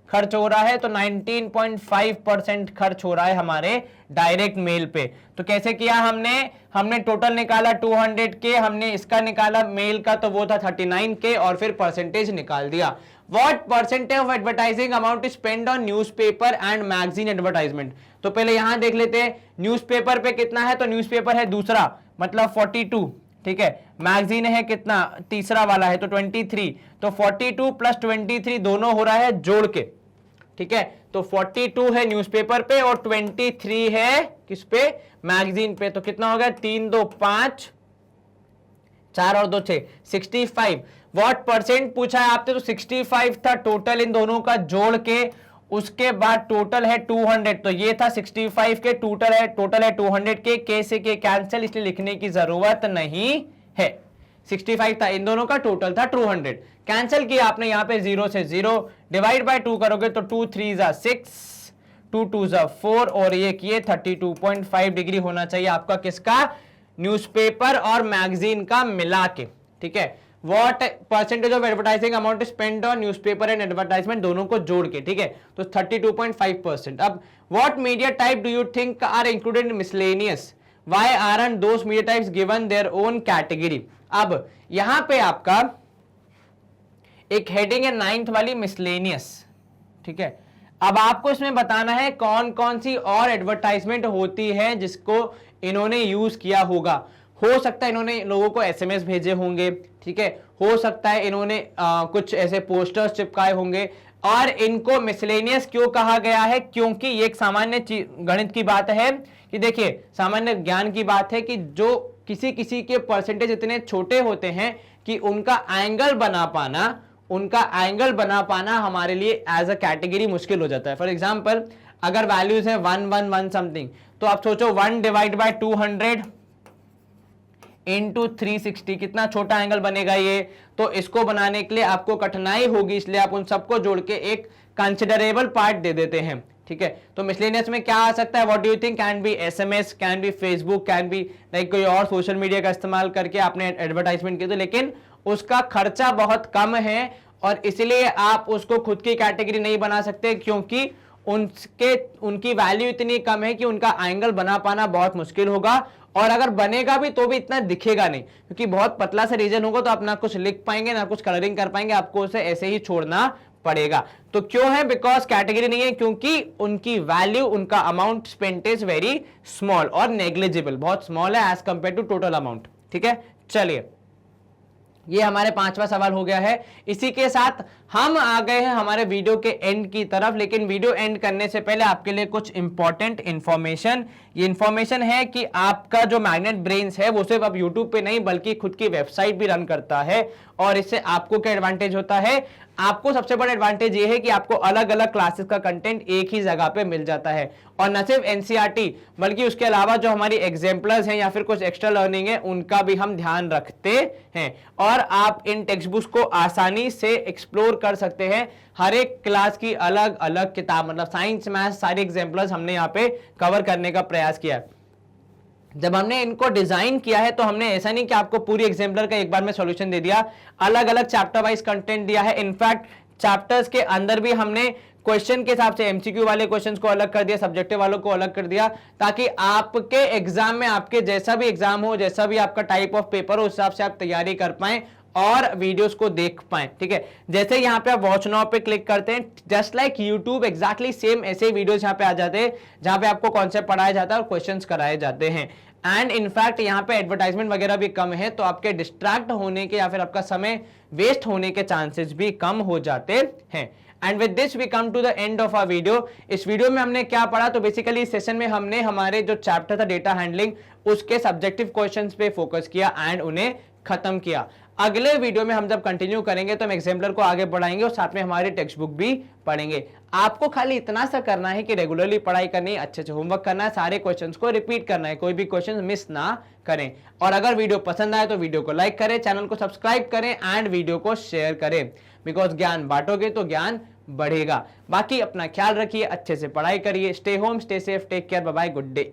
खर्च हो रहा है? तो 19.5% खर्च हो रहा है हमारे डायरेक्ट मेल पे। तो कैसे किया हमने टोटल निकाला 200K, हमने इसका निकाला मेल का, तो वो था 39K, और फिर परसेंटेज निकाल दिया। What percentage of advertising amount is spent on newspaper and magazine advertisement? तो पहले यहां देख लेते हैं, न्यूज़पेपर पे कितना है? तो न्यूज़पेपर है दूसरा, मतलब 42, ठीक है। मैगजीन है कितना? तीसरा वाला है, तो 23, तो 42 प्लस 23 दोनों हो रहा है जोड़ के, ठीक है। तो 42 है न्यूज़पेपर पे और 23 है किस पे? मैगजीन पे। तो कितना हो गया? 3 2 5, 4 और 2 6, 65। व्हाट परसेंट पूछा है आपने? तो 65 था टोटल इन दोनों का जोड़ के। उसके बाद टोटल है 200, तो ये था 65 के, टोटल है 200 के से के कैंसिल, इसलिए लिखने की जरूरत नहीं है। 65 था, इन दोनों का टोटल था 200, कैंसिल किया आपने यहाँ पे 0 से 0, डिवाइड बाय 2 करोगे तो 2 3 जा 6, 2 2 जा 4, और ये किए 32.5 डिग्री होना चाहिए आपका किसका? न्यूज़पेपर और मैगजीन का मिला के, ठीक है। What percentage of advertising amount is spent on newspaper and advertisement, दोनों को जोड़ के, ठीक है। तो 32.5%। अब what media type do you think are included in miscellaneous? Why aren't those media types given their own category? अब यहां पे आपका एक हेडिंग है 9th वाली मिसलेनियस, ठीक है। अब आपको इसमें बताना है कौन कौन सी और एडवर्टाइजमेंट होती है जिसको इन्होंने यूज किया होगा। हो सकता है इन्होंने लोगों को एसएमएस भेजे होंगे, ठीक है। हो सकता है इन्होंने कुछ ऐसे पोस्टर्स चिपकाए होंगे। और इनको मिसलेनियस क्यों कहा गया है? क्योंकि ये एक सामान्य गणित की बात है कि देखिए, सामान्य ज्ञान की बात है कि जो किसी के परसेंटेज इतने छोटे होते हैं कि उनका एंगल बना पाना हमारे लिए एज अ कैटेगरी मुश्किल हो जाता है। फॉर एग्जाम्पल, अगर वैल्यूज है 1 1 1 समथिंग, तो आप सोचो 1 डिवाइड बाय 200 इंटू 360, कितना छोटा एंगल बनेगा ये। तो इसको बनाने के लिए आपको कठिनाई होगी, इसलिए आप उन सबको जोड़ के एक कंसिडरेबल पार्ट दे देते हैं, ठीक है। तो मिसलेनियस में क्या आ सकता है? What do you think? Can be SMS, can be Facebook, can be like कोई और सोशल मीडिया का इस्तेमाल करके आपने एडवर्टाइजमेंट की, तो लेकिन उसका खर्चा बहुत कम है और इसलिए आप उसको खुद की कैटेगरी नहीं बना सकते, क्योंकि उनकी वैल्यू इतनी कम है कि उनका एंगल बना पाना बहुत मुश्किल होगा। और अगर बनेगा भी तो भी इतना दिखेगा नहीं, क्योंकि बहुत पतला सा रीजन होगा, तो आप ना कुछ लिख पाएंगे ना कुछ कलरिंग कर पाएंगे, आपको उसे ऐसे ही छोड़ना पड़ेगा। तो क्यों है? बिकॉज कैटेगरी नहीं है, क्योंकि उनकी वैल्यू, उनका amount spent is very small और नेग्लिजिबल, बहुत स्मॉल है as compare to total amount, ठीक है। चलिए ये हमारे 5वां सवाल हो गया है। इसी के साथ हम आ गए हैं हमारे वीडियो के एंड की तरफ, लेकिन वीडियो एंड करने से पहले आपके लिए कुछ इंपॉर्टेंट इंफॉर्मेशन। ये इंफॉर्मेशन है कि आपका जो मैग्नेट ब्रेन्स है वो सिर्फ अब यूट्यूब पे नहीं बल्कि खुद की वेबसाइट भी रन करता है। और इससे आपको क्या एडवांटेज होता है? आपको सबसे बड़ा एडवांटेज ये है कि आपको अलग अलग क्लासेस का कंटेंट एक ही जगह पे मिल जाता है। और न सिर्फ एनसीईआरटी बल्कि उसके अलावा जो हमारी एग्जाम्पल्स हैं या फिर कुछ एक्स्ट्रा लर्निंग है उनका भी हम ध्यान रखते हैं। और आप इन टेक्स्ट बुक्स को आसानी से एक्सप्लोर कर सकते हैं। हर एक क्लास की अलग अलग किताब, मतलब साइंस मैथ्स सारी एग्जाम्पल्स हमने यहाँ पे कवर करने का प्रयास किया है। जब हमने इनको डिजाइन किया है तो हमने ऐसा नहीं कि आपको पूरी एग्जाम्पलर का एक बार में सॉल्यूशन दे दिया, अलग अलग चैप्टर वाइज कंटेंट दिया है। इनफैक्ट चैप्टर्स के अंदर भी हमने क्वेश्चन के हिसाब से एमसीक्यू वाले क्वेश्चंस को अलग कर दिया, सब्जेक्टिव वालों को अलग कर दिया, ताकि आपके एग्जाम में, आपके जैसा भी एग्जाम हो, जैसा भी आपका टाइप ऑफ पेपर हो, उस हिसाब से आप तैयारी कर पाए और वीडियोस को देख पाए। ठीक है, जैसे यहाँ पे आप वॉच नाउ पे क्लिक करते हैं, just like YouTube exactly same ऐसे वीडियोस यहाँ पे आ जाते हैं जहां पे आपको कॉन्सेप्ट पढ़ाया जाता है और क्वेश्चंस कराए जाते हैं। एंड इनफैक्ट यहाँ पे एडवर्टाइजमेंट वगैरह भी कम है, तो आपके डिस्ट्रैक्ट होने के या फिर आपका समय वेस्ट होने के चांसेस भी कम हो जाते हैं। And with this we come to the end of our video. इस वीडियो में हमने क्या पढ़ा? तो बेसिकली इस सेशन में हमने हमारे जो चैप्टर था डेटा हैंडलिंग उसके सब्जेक्टिव क्वेश्चंस पे फोकस किया एंड उन्हें खत्म किया। अगले वीडियो में हम जब कंटिन्यू करेंगे तो हम एग्जाम्पलर को आगे बढ़ाएंगे और साथ में हमारी टेक्स्ट बुक भी पढ़ेंगे। आपको खाली इतना सा करना है कि रेगुलरली पढ़ाई करनी है, अच्छे से होमवर्क करना है, सारे क्वेश्चंस को रिपीट करना है, कोई भी क्वेश्चन मिस ना करें। और अगर वीडियो पसंद आए तो वीडियो को लाइक करें, चैनल को सब्सक्राइब करें एंड वीडियो को शेयर करें, बिकॉज ज्ञान बांटोगे तो ज्ञान बढ़ेगा। बाकी अपना ख्याल रखिए, अच्छे से पढ़ाई करिए, stay home, stay safe, take care, bye bye, good day.